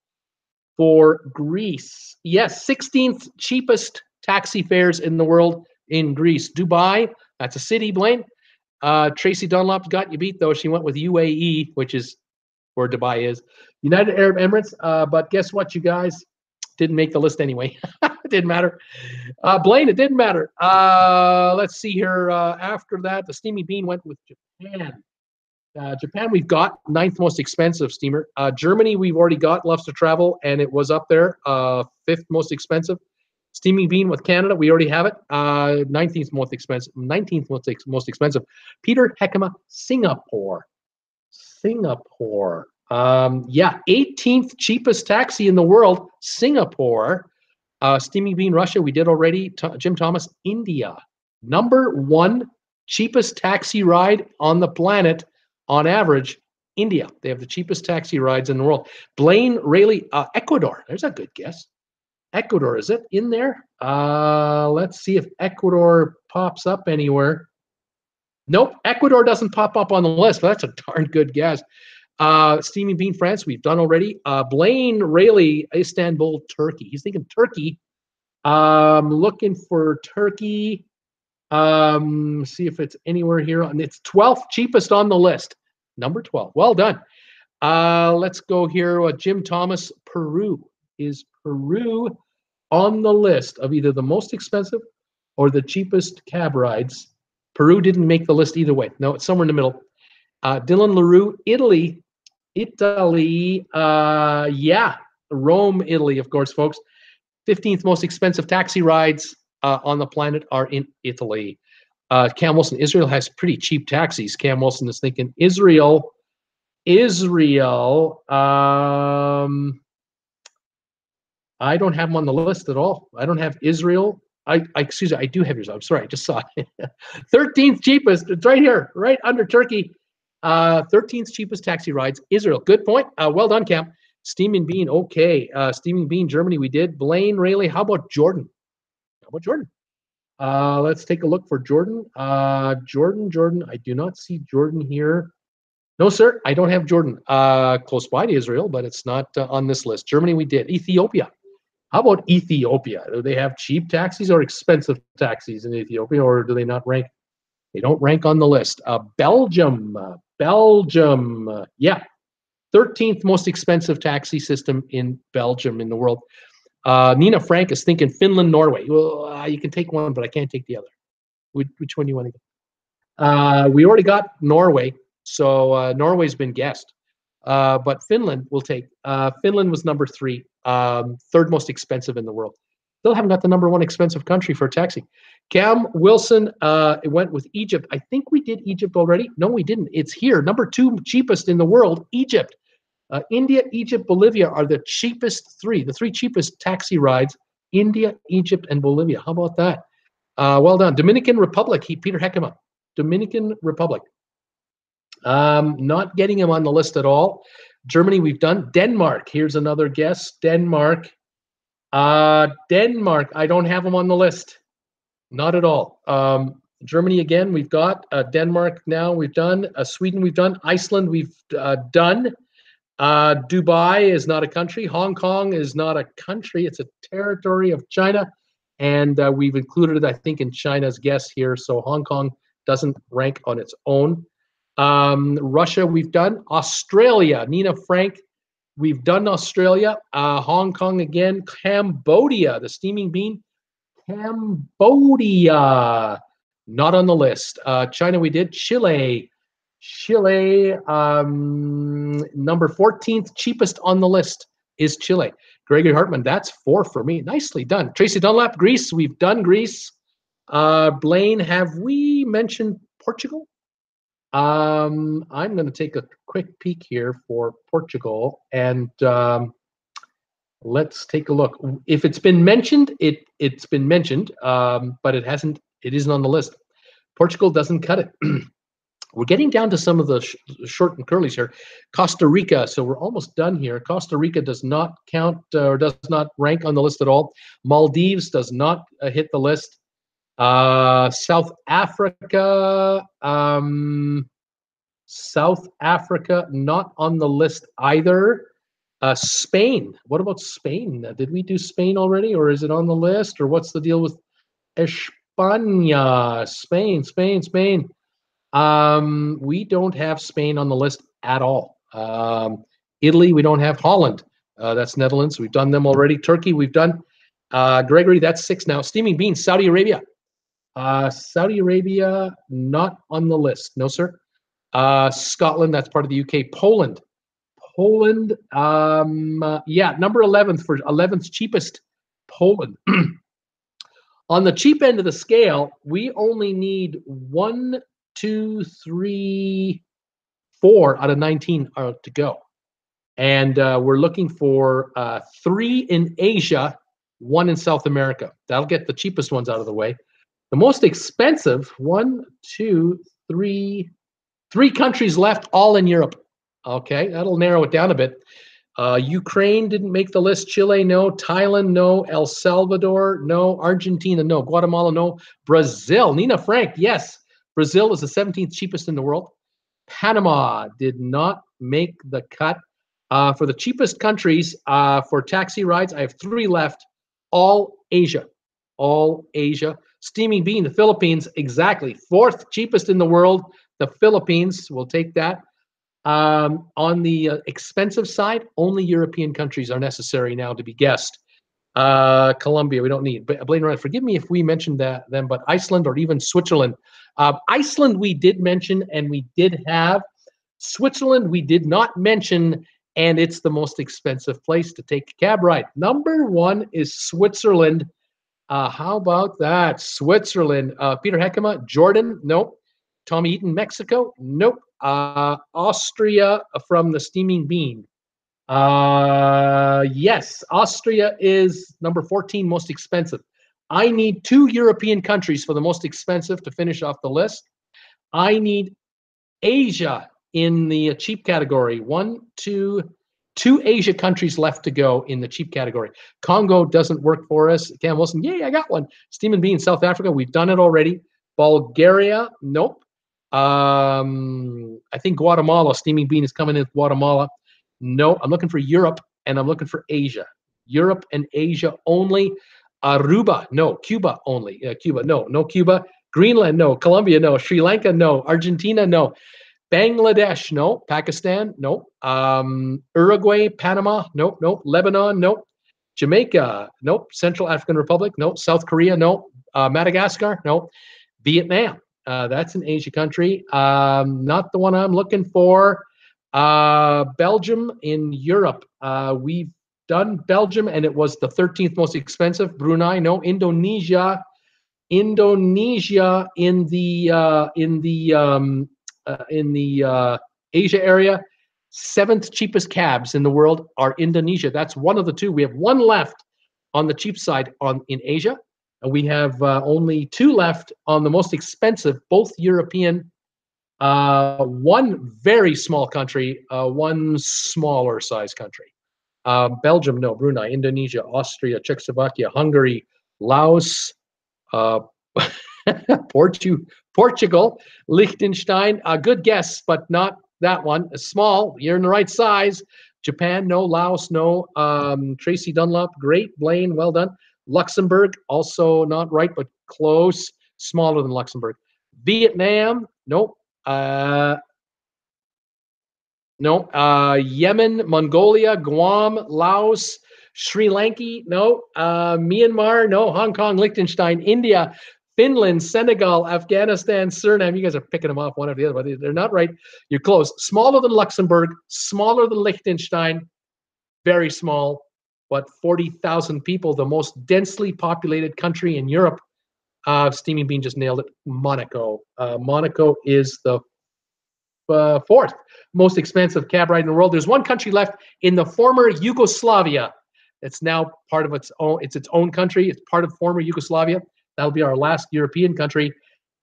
[SPEAKER 1] for Greece. Yes, 16th cheapest taxi fares in the world in Greece. Dubai, that's a city, Blaine. Tracy Dunlop's got you beat, though. She went with UAE, which is where Dubai is. United Arab Emirates, but guess what, you guys? Didn't make the list anyway. It didn't matter. Blaine, it didn't matter. Let's see here. After that, the Steamy Bean went with Japan. Japan, we've got 9th most expensive steamer. Germany, we've already got, loves to travel, and it was up there. 5th most expensive. Steamy Bean with Canada, we already have it. 19th most expensive. 19th most expensive. Peter Heckema, Singapore. Singapore. Yeah, 18th cheapest taxi in the world, Singapore. Steamy Bean, Russia, we did already. Jim Thomas, India. Number 1 cheapest taxi ride on the planet on average, India. They have the cheapest taxi rides in the world. Blaine Rayleigh, Ecuador. There's a good guess. Ecuador, is it in there? Let's see if Ecuador pops up anywhere. Nope, Ecuador doesn't pop up on the list, but that's a darn good guess. Steamy Bean, France, we've done already. Blaine Rayleigh, Istanbul, Turkey. He's thinking Turkey. Looking for Turkey. See if it's anywhere here. And it's 12th cheapest on the list. Number 12. Well done. Let's go here. Jim Thomas, Peru. Is Peru on the list of either the most expensive or the cheapest cab rides? Peru didn't make the list either way. No, it's somewhere in the middle. Dylan LaRue, Italy. Yeah, Rome, Italy, of course, folks. 15th most expensive taxi rides on the planet are in Italy. Cam Wilson, Israel has pretty cheap taxis. Cam Wilson is thinking Israel. I don't have them on the list at all. I don't have Israel. Excuse me, I do have yours. I'm sorry, I just saw it. 13th cheapest. It's right here, right under Turkey. 13th cheapest taxi rides, Israel. Good point. Well done, Cam. Steaming Bean, okay. Steaming Bean, Germany, we did. Blaine, Rayleigh, how about Jordan? How about Jordan? Let's take a look for Jordan. Jordan, I do not see Jordan here. No, sir, I don't have Jordan. Close by to Israel, but it's not on this list. Germany, we did. Ethiopia. How about Ethiopia? Do they have cheap taxis or expensive taxis in Ethiopia, or do they not rank? They don't rank on the list. Belgium, yeah, 13th most expensive taxi system in Belgium in the world. Nina Frank is thinking Finland, Norway. Well, you can take one, but I can't take the other. Which one do you want to get? We already got Norway, so Norway's been guessed. But Finland will take. Finland was number 3, third most expensive in the world. Still haven't got the number 1 expensive country for a taxi. Cam Wilson it went with Egypt. I think we did Egypt already. No, we didn't. It's here. Number 2 cheapest in the world, Egypt. India, Egypt, Bolivia are the cheapest 3. The 3 cheapest taxi rides, India, Egypt, and Bolivia. How about that? Well done. Dominican Republic, Peter Heckema. Dominican Republic. Not getting him on the list at all. Germany, we've done. Denmark, here's another guess. Denmark, I don't have him on the list. Not at all. Germany again, we've got. Denmark now, we've done. Sweden, we've done. Iceland, we've done. Dubai is not a country. Hong Kong is not a country. It's a territory of China. And we've included it, I think, in China's guess here. So Hong Kong doesn't rank on its own. Russia, we've done. Australia, Nina Frank, we've done Australia. Hong Kong again. Cambodia, the Steaming Bean. Cambodia, not on the list. China, we did. Chile, number 14th cheapest on the list is Chile. Gregory Hartman, that's 4 for me. Nicely done. Tracy Dunlap, Greece, we've done Greece. Blaine, have we mentioned Portugal? I'm going to take a quick peek here for Portugal, and let's take a look. If it's been mentioned, it's been mentioned, but it hasn't. It isn't on the list. Portugal doesn't cut it. We're getting down to some of the short and curlies here. Costa Rica, so we're almost done here. Costa Rica does not count or does not rank on the list at all. Maldives does not hit the list. South Africa, not on the list either. Spain, what about Spain? Did we do Spain already, or is it on the list, or what's the deal with España? Spain. We don't have Spain on the list at all. Italy, we don't have. Holland, that's Netherlands. We've done them already. Turkey, we've done. Gregory, that's 6 now. Steaming Beans, Saudi Arabia. Saudi Arabia, not on the list. No, sir. Scotland, that's part of the UK. Poland, yeah, number 11th for 11th cheapest. Poland. On the cheap end of the scale, we only need 1, 2, 3, 4 out of 19 to go. And we're looking for 3 in Asia, 1 in South America. That'll get the cheapest ones out of the way. The most expensive, 1, 2, 3 countries left, all in Europe. Okay, that'll narrow it down a bit. Ukraine didn't make the list. Chile, no. Thailand, no. El Salvador, no. Argentina, no. Guatemala, no. Brazil, Nina Frank, yes. Brazil is the 17th cheapest in the world. Panama did not make the cut. For the cheapest countries for taxi rides, I have 3 left. All Asia. Steaming Bean, the Philippines, exactly. 4th cheapest in the world. The Philippines, we'll take that. On the expensive side, only European countries are necessary now to be guessed. Colombia, we don't need. But Blaine Ryan, forgive me if we mentioned them, but Iceland or even Switzerland. Iceland we did mention, and we did have. Switzerland we did not mention, and it's the most expensive place to take a cab ride. Number 1 is Switzerland. How about that? Switzerland. Peter Heckema, Jordan, nope. Tommy Eaton, Mexico, nope. Austria from the Steaming Bean. Yes, Austria is number 14 most expensive. I need 2 European countries for the most expensive to finish off the list. I need Asia in the cheap category. 1, 2, 2 Asia countries left to go in the cheap category. Congo doesn't work for us. Cam Wilson, yay, I got one. Steam and Bean, South Africa, we've done it already. Bulgaria, nope. I think Guatemala, Steaming Bean is coming in Guatemala. No, I'm looking for Europe and I'm looking for Asia. Europe and Asia only. Aruba, no. Cuba only. Cuba, no. No Cuba. Greenland, no. Colombia, no. Sri Lanka, no. Argentina, no. Bangladesh, no. Pakistan, no. Uruguay, Panama, nope, nope. Lebanon, nope. Jamaica, nope. Central African Republic, nope. South Korea, nope. Madagascar, nope. Vietnam, that's an Asia country. Not the one I'm looking for. Belgium in Europe. We've done Belgium, and it was the 13th most expensive. Brunei, no. Indonesia in the Asia area. 7th cheapest cabs in the world are Indonesia. That's one of the 2. We have 1 left on the cheap side in Asia, and we have only 2 left on the most expensive, both European. 1 very small country, 1 smaller size country. Belgium, no. Brunei, Indonesia, Austria, Czechoslovakia, Hungary, Laos, Portugal, Liechtenstein. A good guess, but not that one. Small. You're in the right size. Japan, no. Laos, no. Tracy Dunlop, great. Blaine, well done. Luxembourg, also not right, but close. Smaller than Luxembourg. Vietnam, no. No. Yemen, Mongolia, Guam, Laos, Sri Lanka, no. Myanmar, no. Hong Kong, Liechtenstein, India, Finland, Senegal, Afghanistan, Suriname. You guys are picking them off one after the other, but they're not right. You're close. Smaller than Luxembourg, smaller than Liechtenstein, very small, but 40,000 people, the most densely populated country in Europe. Steaming Bean just nailed it. Monaco. Monaco is the 4th most expensive cab ride in the world. There's 1 country left in the former Yugoslavia. It's now part of its own. It's its own country. It's part of former Yugoslavia. That'll be our last European country,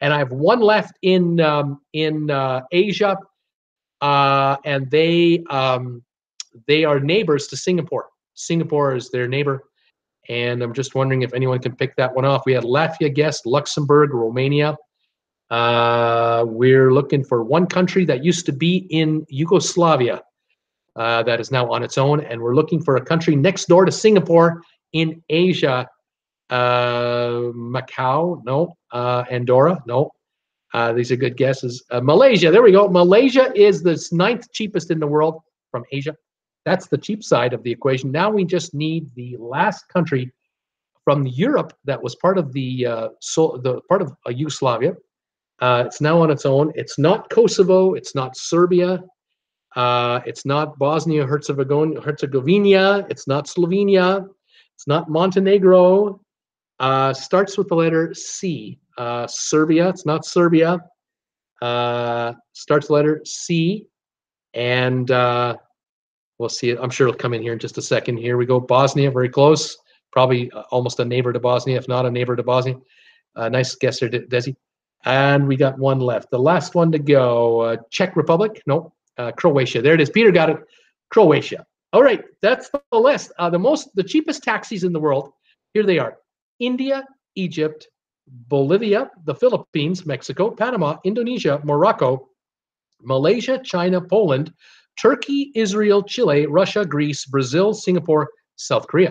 [SPEAKER 1] and I have 1 left in Asia, and they are neighbors to Singapore. Singapore is their neighbor, and I'm just wondering if anyone can pick that one off. We had Latvia guessed, Luxembourg, Romania. We're looking for 1 country that used to be in Yugoslavia that is now on its own, and we're looking for a country next door to Singapore in Asia. Macau, no. Andorra, no. These are good guesses. Malaysia, there we go. Malaysia is the 9th cheapest in the world from Asia. That's the cheap side of the equation. Now we just need the last country from Europe that was part of the part of Yugoslavia. It's now on its own. It's not Kosovo. It's not Serbia. It's not Bosnia-Herzegovina. It's not Slovenia. It's not Montenegro. Starts with the letter C. Serbia. It's not Serbia. Starts the letter C. And we'll see it. I'm sure it'll come in here in just a second. Here we go. Bosnia, very close. Probably almost a neighbor to Bosnia, if not a neighbor to Bosnia. Nice guess there, Desi. And we got 1 left. The last one to go. Czech Republic. Nope. Croatia. There it is. Peter got it. Croatia. All right. That's the list. The cheapest taxis in the world. Here they are. India, Egypt, Bolivia, the Philippines, Mexico, Panama, Indonesia, Morocco, Malaysia, China, Poland, Turkey, Israel, Chile, Russia, Greece, Brazil, Singapore, South Korea.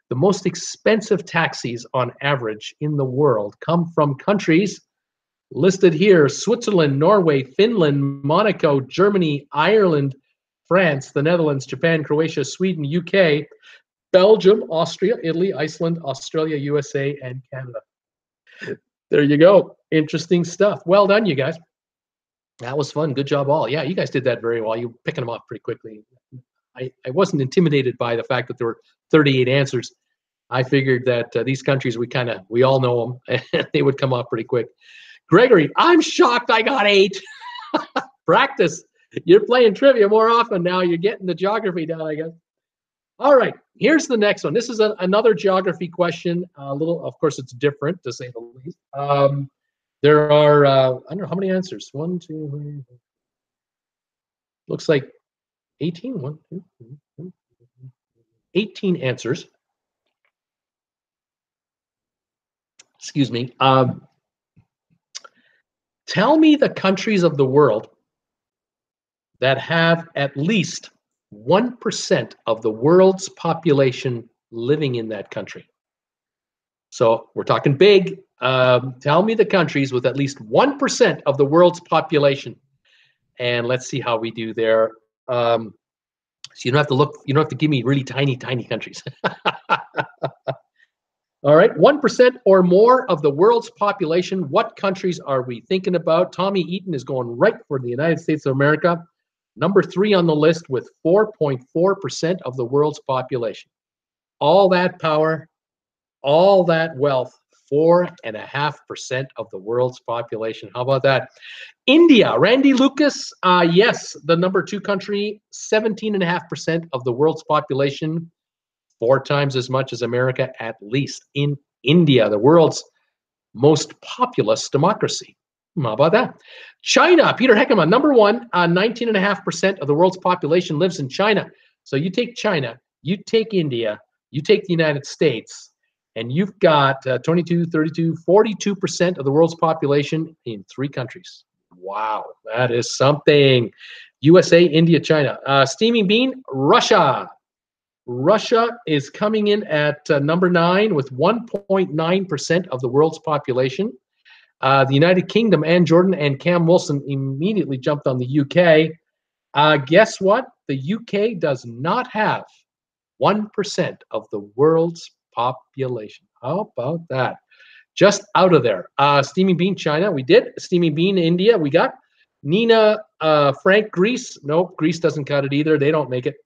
[SPEAKER 1] The most expensive taxis on average in the world come from countries listed here: Switzerland, Norway, Finland, Monaco, Germany, Ireland, France, the Netherlands, Japan, Croatia, Sweden, UK, Belgium, Austria, Italy, Iceland, Australia, USA, and Canada. There you go. Interesting stuff. Well done, you guys. That was fun. Good job, all. Yeah, you guys did that very well. You were picking them off pretty quickly. I wasn't intimidated by the fact that there were 38 answers. I figured that these countries, we all know them, and they would come off pretty quick. Gregory, I'm shocked I got 8. Practice. You're playing trivia more often now. You're getting the geography down, I guess. All right, here's the next one. This is another geography question. Of course, it's different, to say the least. There are, I don't know how many answers. 1, 2, 3. Looks like 18, 18 answers. Excuse me. Tell me the countries of the world that have at least 1% of the world's population living in that country. So we're talking big. Tell me the countries with at least 1% of the world's population. And let's see how we do there. So you don't have to look, you don't have to give me really tiny, tiny countries. All right, 1% or more of the world's population. What countries are we thinking about? Tommy Eaton is going right for the United States of America. Number 3 on the list with 4.4% of the world's population. All that power, all that wealth, 4.5% of the world's population. How about that? India, Randy Lucas, yes, the number 2 country, 17.5% of the world's population, 4 times as much as America, at least in India, the world's most populous democracy. How about that? China, Peter Heckema, number 1, 19.5% of the world's population lives in China. So you take China, you take India, you take the United States, and you've got 22, 32, 42% of the world's population in 3 countries. Wow, that is something. USA, India, China. Steaming Bean, Russia. Russia is coming in at number 9 with 1.9% of the world's population. The United Kingdom and Jordan and Cam Wilson immediately jumped on the UK. Guess what? The UK does not have 1% of the world's population. How about that? Just out of there. Steaming Bean, China, we did. Steaming Bean, India, we got. Nina Frank, Greece. Nope, Greece doesn't cut it either. They don't make it.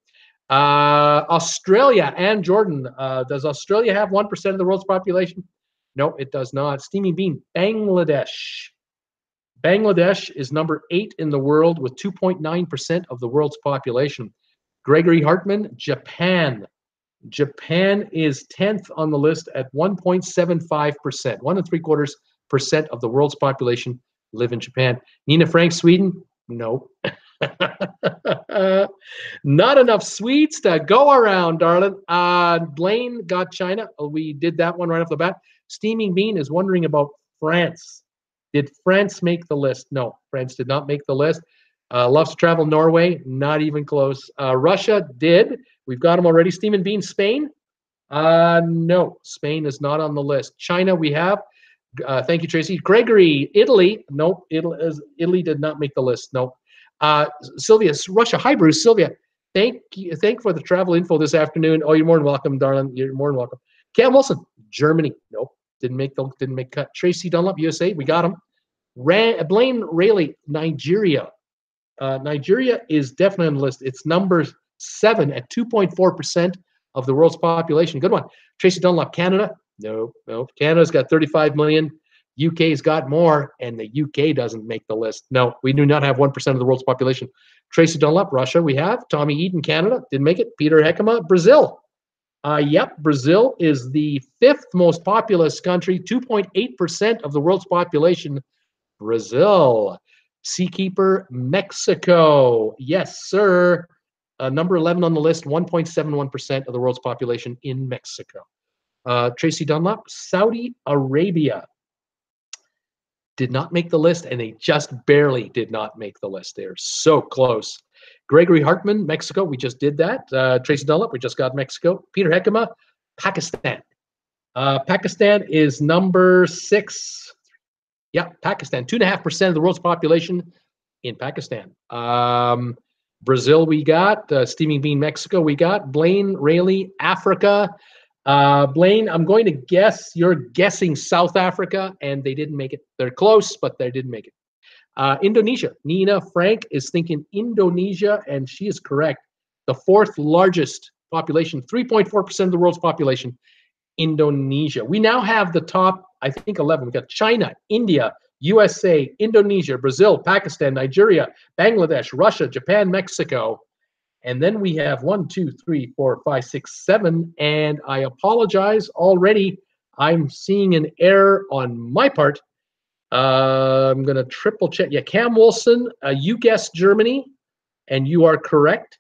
[SPEAKER 1] Australia and Jordan. Does Australia have 1% of the world's population? No, it does not. Steaming Bean, Bangladesh. Bangladesh is number 8 in the world with 2.9% of the world's population. Gregory Hartman, Japan. Japan is 10th on the list at 1.75%. 1.75% of the world's population live in Japan. Nina Frank, Sweden? No. Not enough Swedes to go around, darling. Blaine got China. We did that one right off the bat. Steaming Bean is wondering about France. Did France make the list? No, France did not make the list. Loves to travel, Norway, not even close. Russia did. We've got them already. Steaming Bean, Spain? No, Spain is not on the list. China, we have. Thank you, Tracy. Gregory, Italy? Nope, Italy did not make the list. Nope. Sylvia, Russia. Hi, Bruce. Sylvia, thank you for the travel info this afternoon. Oh, you're more than welcome, darling. You're more than welcome. Cam Wilson, Germany. Nope, didn't make cut. Tracy Dunlop, USA. We got him. Blaine Rayleigh, Nigeria. Nigeria is definitely on the list. It's number 7 at 2.4% of the world's population. Good one. Tracy Dunlop, Canada. No. Canada's got 35 million. UK's got more, and the UK doesn't make the list. No, we do not have 1% of the world's population. Tracy Dunlop, Russia, we have. Tommy Eden, Canada, didn't make it. Peter Heckema, Brazil. Yep, Brazil is the 5th most populous country, 2.8% of the world's population. Brazil. Seakeeper, Mexico. Yes, sir. Number 11 on the list, 1.71% of the world's population in Mexico. Tracy Dunlop, Saudi Arabia. Did not make the list, and they just barely did not make the list. They're so close. Gregory Hartman, Mexico. We just did that. Tracy Dunlop, we just got Mexico. Peter Heckema, Pakistan. Pakistan is number 6. Yeah, Pakistan. 2.5% of the world's population in Pakistan. Brazil, we got. Steaming Bean, Mexico, we got. Blaine Rayleigh, Africa. Blaine, I'm going to guess you're guessing South Africa, and they didn't make it. They're close, but they didn't make it. Indonesia. Nina Frank is thinking Indonesia, and she is correct. The 4th largest population, 3.4% of the world's population, Indonesia. We now have the top, I think, 11. We've got China, India, USA, Indonesia, Brazil, Pakistan, Nigeria, Bangladesh, Russia, Japan, Mexico. And then we have 1, 2, 3, 4, 5, 6, 7. And I apologize already. I'm seeing an error on my part. I'm going to triple check. Yeah, Cam Wilson, you guessed Germany, and you are correct.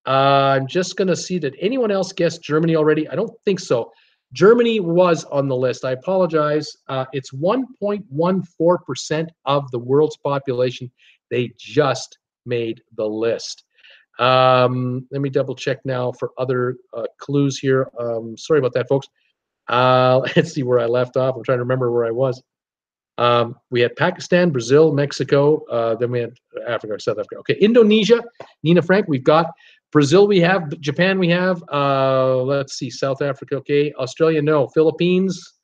[SPEAKER 1] I'm just going to see, did anyone else guess Germany already? I don't think so. Germany was on the list. I apologize. It's 1.14% of the world's population. They just made the list. Let me double check now for other clues here. Sorry about that, folks. Let's see where I left off. I'm trying to remember where I was. We had Pakistan, Brazil, Mexico. Then we had Africa or South Africa. Okay, Indonesia, Nina Frank, we've got. Brazil, we have. Japan, we have. Let's see, South Africa, okay. Australia, no. Philippines,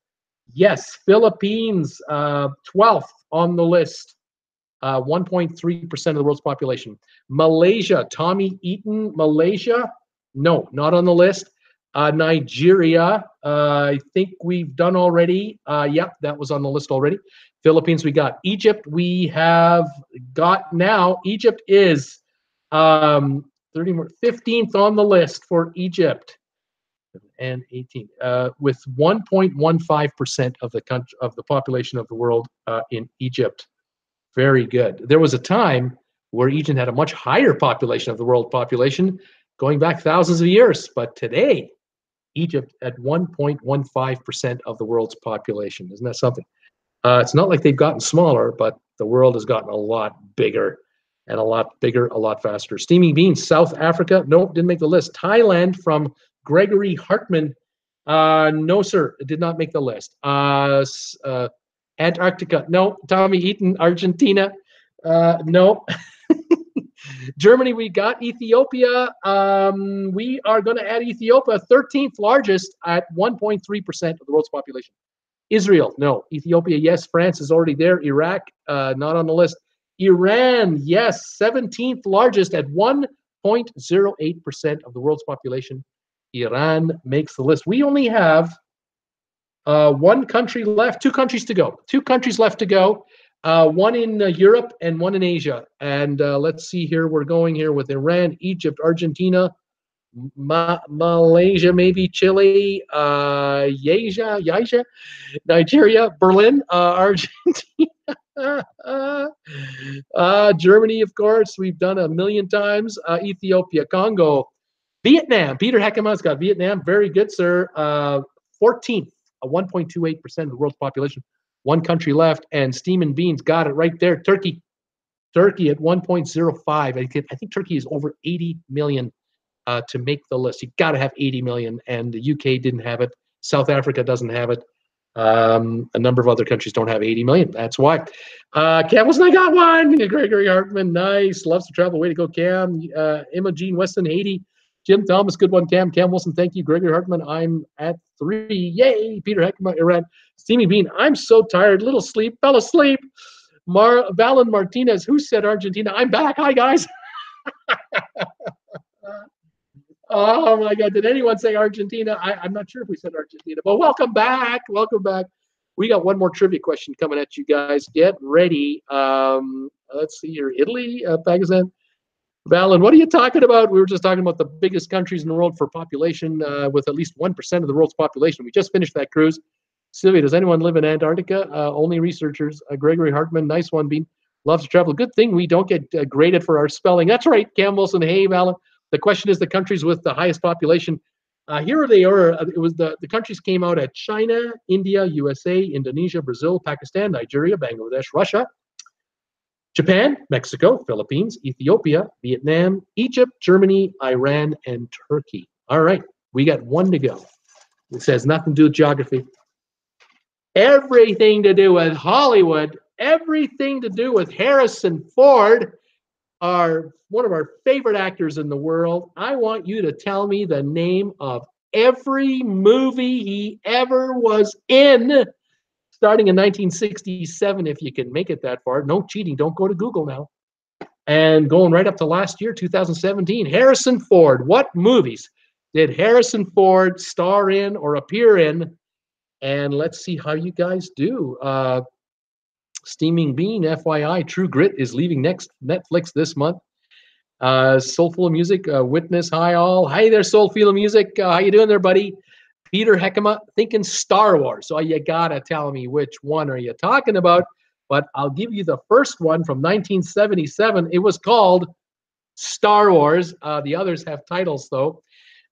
[SPEAKER 1] yes. Philippines, 12th on the list. 1.3% of the world's population. Malaysia, Tommy Eaton, Malaysia, no, not on the list. Nigeria, I think we've done already. Yep, that was on the list already. Philippines, we got. Egypt, we have got now. Egypt is 15th on the list for Egypt, and 18 with 1.15% of the country of the population of the world in Egypt. Very good. There was a time where Egypt had a much higher population of the world population, going back thousands of years. But today, Egypt at 1.15% of the world's population. Isn't that something? It's not like they've gotten smaller, but the world has gotten a lot bigger and a lot bigger, a lot faster. Steaming Beans, South Africa. Nope, didn't make the list. Thailand from Gregory Hartman. No, sir, it did not make the list. Antarctica, no. Tommy Eaton, Argentina, no. Germany, we got. Ethiopia, we are going to add Ethiopia, 13th largest at 1.3% of the world's population. Israel, no. Ethiopia, yes. France is already there. Iraq, not on the list. Iran, yes. 17th largest at 1.08% of the world's population. Iran makes the list. We only have one country left, two countries to go. Two countries left to go. One in Europe and one in Asia. And let's see here. We're going here with Iran, Egypt, Argentina, Malaysia, maybe Chile, Yasia, Nigeria, Berlin, Argentina, Germany, of course, we've done a million times. Ethiopia, Congo, Vietnam. Peter Heckema's got Vietnam. Very good, sir. 14th, 1.28% of the world's population. One country left, and Steam and Beans got it right there. Turkey at 1.05. I think Turkey is over 80 million to make the list. You got to have 80 million, and the UK didn't have it. South Africa doesn't have it. A number of other countries don't have 80 million. That's why. Cam Wilson, I got one. Gregory Hartman, nice. Loves to travel. Way to go, Cam. Imogen Weston, Haiti. Jim Thomas, good one, Cam. Cam Wilson, thank you. Gregory Hartman, I'm at 3. Yay. Peter Heckman, Iran. Steamy Bean, I'm so tired. Little sleep. Fell asleep. Valen Martinez, who said Argentina? I'm back. Hi, guys. Oh, my God. Did anyone say Argentina? I'm not sure if we said Argentina, but welcome back. Welcome back. We got one more trivia question coming at you guys. Get ready. Let's see here. Italy, Pakistan. Valen, what are you talking about? We were just talking about the biggest countries in the world for population with at least 1% of the world's population. We just finished that cruise. Sylvia, does anyone live in Antarctica? Only researchers. Gregory Hartman, nice one, Bean. Loves to travel. Good thing we don't get graded for our spelling. That's right, Cam Wilson. Hey, Valen. The question is the countries with the highest population. Here they are. It was the countries came out at China, India, USA, Indonesia, Brazil, Pakistan, Nigeria, Bangladesh, Russia, Japan, Mexico, Philippines, Ethiopia, Vietnam, Egypt, Germany, Iran, and Turkey. All right, we got one to go. It says nothing to do with geography. Everything to do with Hollywood, everything to do with Harrison Ford, one of our favorite actors in the world. I want you to tell me the name of every movie he ever was in, starting in 1967, if you can make it that far. No cheating. Don't go to Google now. And going right up to last year, 2017. Harrison Ford. What movies did Harrison Ford star in or appear in? And let's see how you guys do. Steaming Bean, FYI, True Grit is leaving Netflix this month. Soulful of Music, Witness, hi all. Hi there, Soulful of Music. How you doing there, buddy? Peter Heckema, thinking Star Wars. So you gotta tell me which one are you talking about. But I'll give you the first one from 1977. It was called Star Wars. The others have titles, though.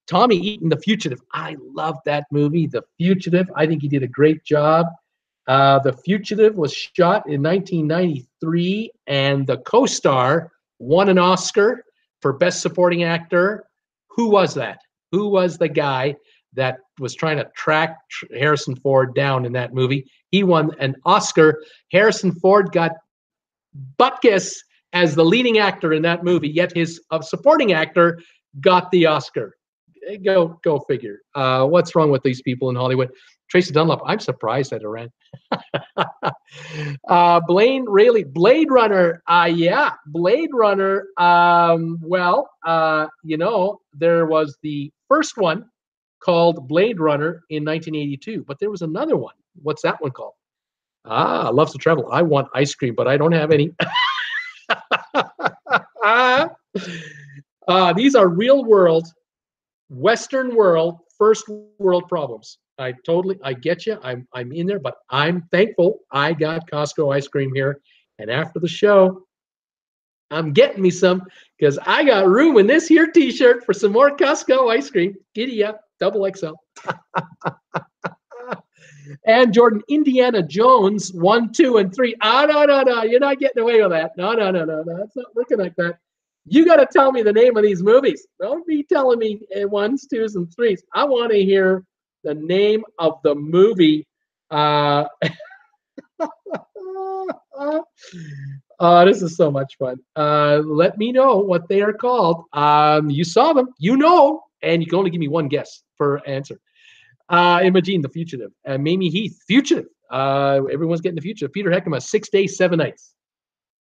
[SPEAKER 1] Tommy Eaton, The Fugitive. I love that movie, The Fugitive. I think he did a great job. The Fugitive was shot in 1993, and the co-star won an Oscar for Best Supporting Actor. Who was that? Who was the guy that was trying to track Harrison Ford down in that movie? He won an Oscar. Harrison Ford got butkus as the leading actor in that movie, yet his supporting actor got the Oscar. Go figure. What's wrong with these people in Hollywood? Tracy Dunlop, I'm surprised at Iran. Blaine Rayleigh, Blade Runner. Yeah, Blade Runner. There was the first one called Blade Runner in 1982, but there was another one. What's that one called? Loves to travel. I want ice cream, but I don't have any. These are real world, Western world, first world problems. I get you. I'm in there, but I'm thankful I got Costco ice cream here. And after the show, I'm getting me some because I got room in this here T-shirt for some more Costco ice cream. Giddy up, double XL. And Jordan, Indiana Jones 1, 2, and 3. No. You're not getting away with that. No. It's not working like that. You got to tell me the name of these movies. Don't be telling me 1s, 2s, and 3s. I want to hear the name of the movie. This is so much fun. Let me know what they are called. You saw them, and you can only give me one guess per answer. Imogene, The Fugitive. Mamie Heath, Fugitive. Everyone's getting The Fugitive. Peter Heckema, 6 Days, 7 Nights.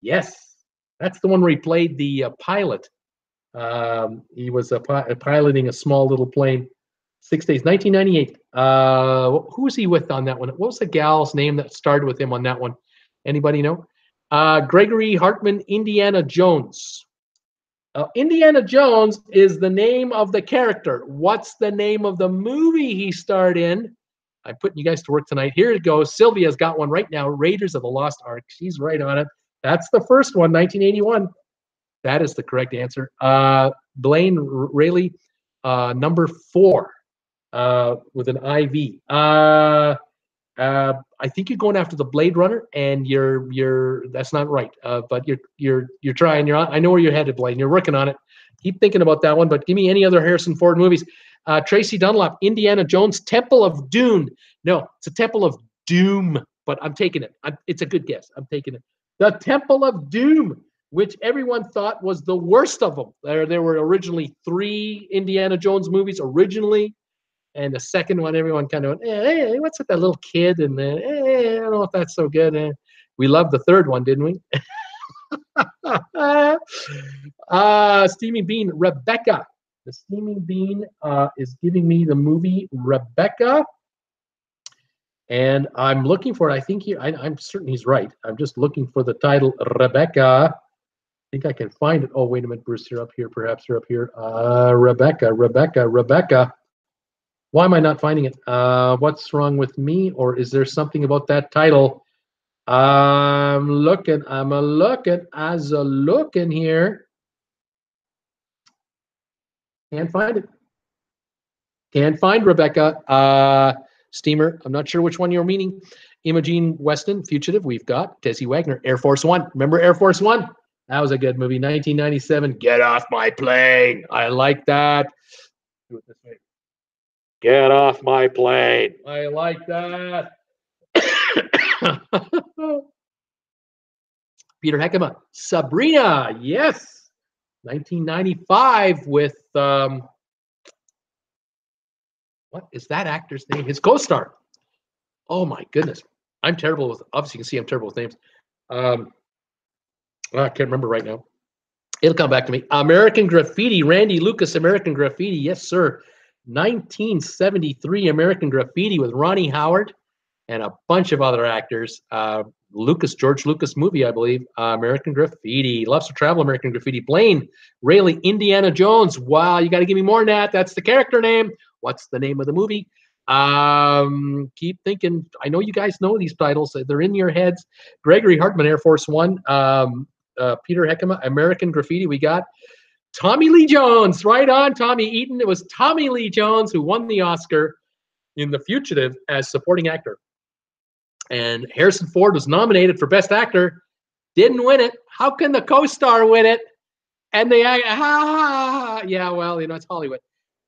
[SPEAKER 1] Yes, that's the one where he played the pilot. He was piloting a small little plane. 6 Days, 1998. Who was he with on that one? What was the gal's name that started with him on that one? Anybody know? Gregory Hartman, Indiana Jones. Indiana Jones is the name of the character. What's the name of the movie he starred in? I'm putting you guys to work tonight. Here it goes. Sylvia's got one right now. Raiders of the Lost Ark. She's right on it. That's the first one, 1981. That is the correct answer. Blaine Rayleigh, number 4 with an IV. I think you're going after the Blade Runner, and that's not right. But you're trying. I know where you're headed, Blaine. You're working on it. Keep thinking about that one. But give me any other Harrison Ford movies. Tracy Dunlop, Indiana Jones, Temple of Doom. No, it's a Temple of Doom, but I'm taking it. It's a good guess. I'm taking it. The Temple of Doom, which everyone thought was the worst of them. There were originally 3 Indiana Jones movies originally. And the second one, everyone kind of went, hey, what's with that little kid? And I don't know if that's so good. We loved the third one, didn't we? Steaming Bean, Rebecca. The Steaming Bean is giving me the movie Rebecca. And I'm looking for it. I think I'm certain he's right. I'm just looking for the title, Rebecca. I think I can find it. Oh, wait a minute, Bruce, you're up here. Perhaps you're up here. Rebecca. Why am I not finding it? What's wrong with me? Or is there something about that title? I'm looking here. Can't find it. Can't find Rebecca. Steamer, I'm not sure which one you're meaning. Imogene Weston, Fugitive, we've got. Tessie Wagner, Air Force One. Remember Air Force One? That was a good movie. 1997, Get Off My Plane. I like that. Do it this way. Get off my plane. I like that. Peter Heckema, Sabrina. Yes. 1995 with, what is that actor's name? His co-star. Oh, my goodness. I'm terrible with, obviously you can see I'm terrible with names. I can't remember right now. It'll come back to me. American Graffiti, Randy Lucas, American Graffiti. Yes, sir. 1973 American Graffiti with Ronnie Howard and a bunch of other actors. George Lucas movie, I believe. American Graffiti. Loves to Travel, American Graffiti. Blaine Rayleigh, Indiana Jones. Wow, you got to give me more than that. That's the character name. What's the name of the movie? Keep thinking. I know you guys know these titles. They're in your heads. Gregory Hartman, Air Force One. Peter Heckema, American Graffiti. We got Tommy Lee Jones, right on, Tommy Eaton. It was Tommy Lee Jones who won the Oscar in The Fugitive as supporting actor. And Harrison Ford was nominated for Best Actor, didn't win it. How can the co-star win it? And they, yeah, well, it's Hollywood.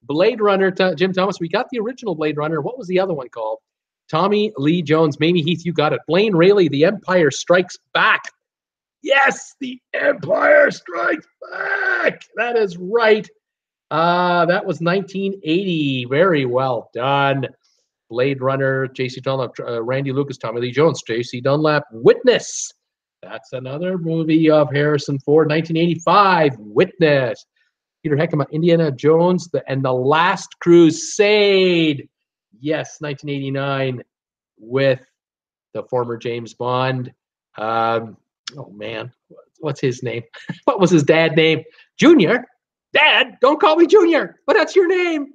[SPEAKER 1] Blade Runner, Jim Thomas, we got the original Blade Runner. What was the other one called? Tommy Lee Jones, Mamie Heath, you got it. Blaine Raley, The Empire Strikes Back. Yes, The Empire Strikes Back. That is right. That was 1980. Very well done. Blade Runner, J.C. Dunlap, Randy Lucas, Tommy Lee Jones, J.C. Dunlap, Witness. That's another movie of Harrison Ford, 1985, Witness. Peter Heckema, Indiana Jones, and The Last Crusade. Yes, 1989, with the former James Bond. Oh, man, what's his name? What was his dad's name? Junior? Dad, don't call me Junior, but that's your name.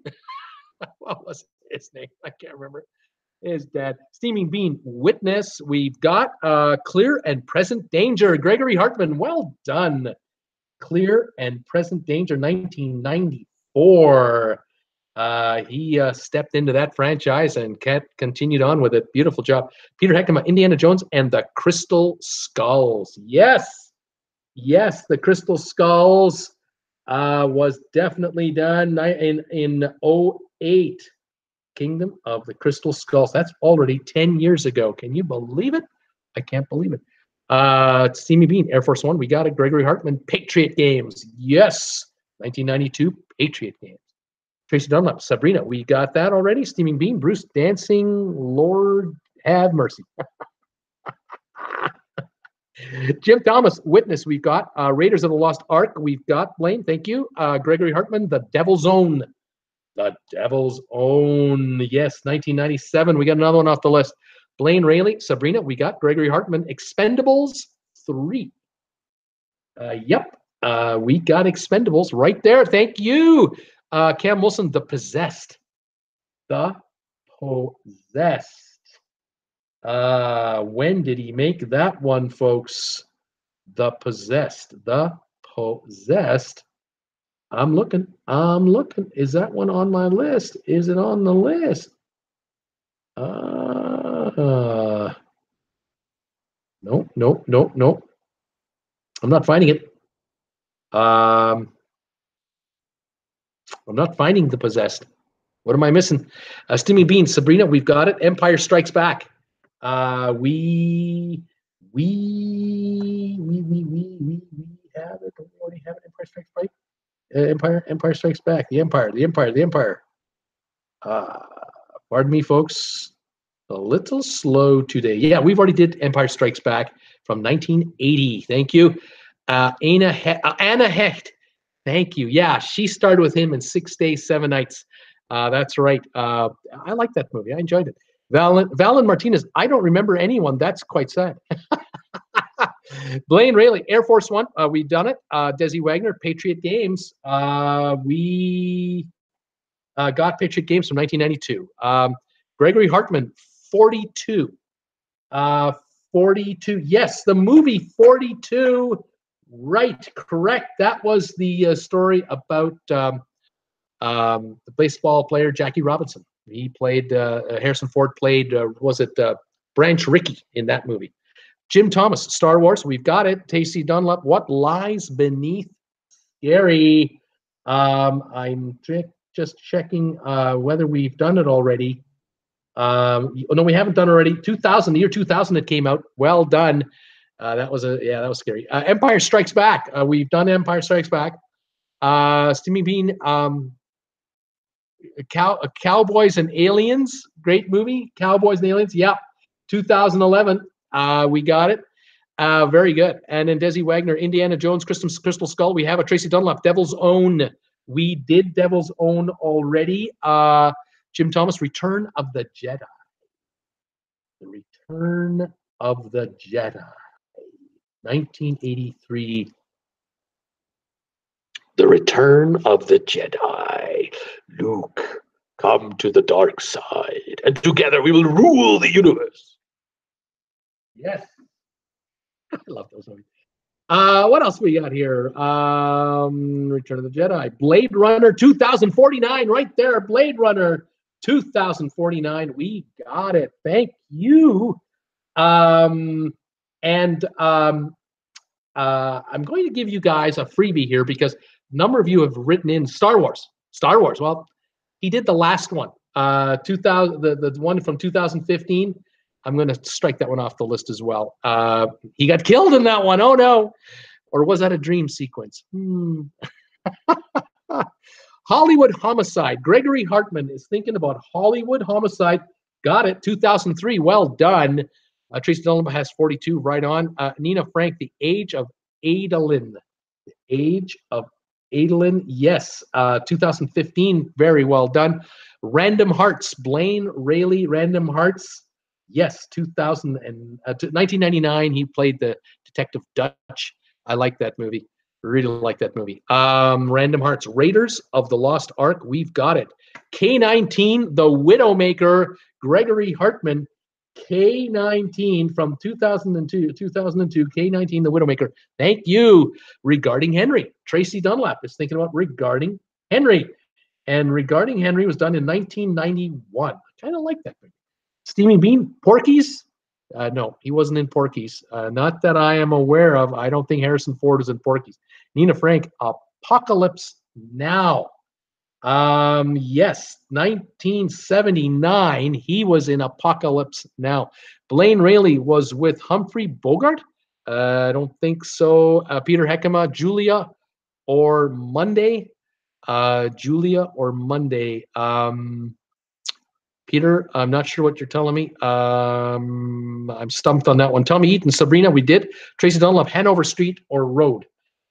[SPEAKER 1] What was his name? I can't remember. His dad. Steaming Bean, Witness. We've got Clear and Present Danger. Gregory Hartman, well done. Clear and Present Danger, 1994. He stepped into that franchise and continued on with it. Beautiful job. Peter Heckema, Indiana Jones and the Crystal Skulls. Yes, the Crystal Skulls was definitely done in 08. Kingdom of the Crystal Skulls. That's already 10 years ago. Can you believe it? I can't believe it. Steamy Bean, Air Force One. We got it. Gregory Hartman, Patriot Games. Yes, 1992 Patriot Games. Tracy Dunlap, Sabrina. We got that already. Steaming Bean, Bruce, Dancing Lord, have mercy. Jim Thomas, Witness. We've got Raiders of the Lost Ark. We've got Blaine. Thank you. Gregory Hartman, The Devil's Own. The Devil's Own. Yes, 1997. We got another one off the list. Blaine Raley, Sabrina. We got Gregory Hartman, Expendables 3. Yep. We got Expendables right there. Thank you. Cam Wilson, The Possessed. The Possessed. When did he make that one, folks? The Possessed. The Possessed. I'm looking. Is that one on my list? Is it on the list? Nope. I'm not finding it. I'm not finding The Possessed. What am I missing? Steamy Bean, Sabrina, we've got it. Empire Strikes Back. We have it. We already have it. Empire Strikes Back. Empire Strikes Back. The Empire. Pardon me, folks. A little slow today. Yeah, we've already did Empire Strikes Back from 1980. Thank you. Anna Hecht. Thank you. Yeah, she started with him in 6 Days, 7 Nights. That's right. I like that movie. I enjoyed it. Valen Martinez. I don't remember anyone. That's quite sad. Blaine Raley, Air Force One. We've done it. Desi Wagner, Patriot Games. We got Patriot Games from 1992. Gregory Hartman, 42. 42. Yes, the movie 42. Right, correct. That was the story about the baseball player Jackie Robinson. He played, Harrison Ford played, Branch Rickey in that movie. Jim Thomas, Star Wars. We've got it. Tacey Dunlap, What Lies Beneath Scary. I'm just checking whether we've done it already. No, we haven't done it already. 2000, the year 2000 it came out. Well done. That was scary. Empire Strikes Back. We've done Empire Strikes Back. Steamy Bean, Cowboys and Aliens. Great movie. Cowboys and Aliens. Yep. 2011. We got it. Very good. And then Desi Wagner, Indiana Jones, Crystal Skull. We have a Tracy Dunlap, Devil's Own. We did Devil's Own already. Jim Thomas, Return of the Jedi. The Return of the Jedi. 1983. The Return of the Jedi. Luke, come to the dark side, and together we will rule the universe. Yes. I love those movies. What else we got here? Return of the Jedi. Blade Runner 2049, right there. Blade Runner 2049. We got it. Thank you. And I'm going to give you guys a freebie here because a number of you have written in Star Wars. Star Wars. Well, he did the last one. 2000, the one from 2015. I'm going to strike that one off the list as well. He got killed in that one. Oh no. Or was that a dream sequence? Hollywood Homicide. Gregory Hartman is thinking about Hollywood Homicide. Got it. 2003. Well done. Tracy Dunlap has 42. Right on. Nina Frank, The Age of Adolin. The Age of Adolin. Yes. 2015. Very well done. Random Hearts. Blaine Rayleigh. Random Hearts. Yes. 1999. He played the Detective Dutch. I like that movie. Really like that movie. Random Hearts. Raiders of the Lost Ark. We've got it. K-19, The Widowmaker. Gregory Hartman. K-19 from 2002. K-19, The Widowmaker. Thank you. Regarding Henry. Tracy Dunlap is thinking about Regarding Henry. And Regarding Henry was done in 1991. I kind of like that movie. Steaming Bean. Porky's. No, he wasn't in Porky's. Not that I am aware of. I don't think Harrison Ford was in Porky's. Nina Frank, Apocalypse Now. Yes, 1979. He was in Apocalypse Now. Blaine Rayleigh was with Humphrey Bogart. I don't think so. Peter Heckema, Julia or Monday. Julia or Monday. Peter, I'm not sure what you're telling me. I'm stumped on that one. Tommy Eaton, Sabrina, we did. Tracy Dunlop, Hanover Street or Road.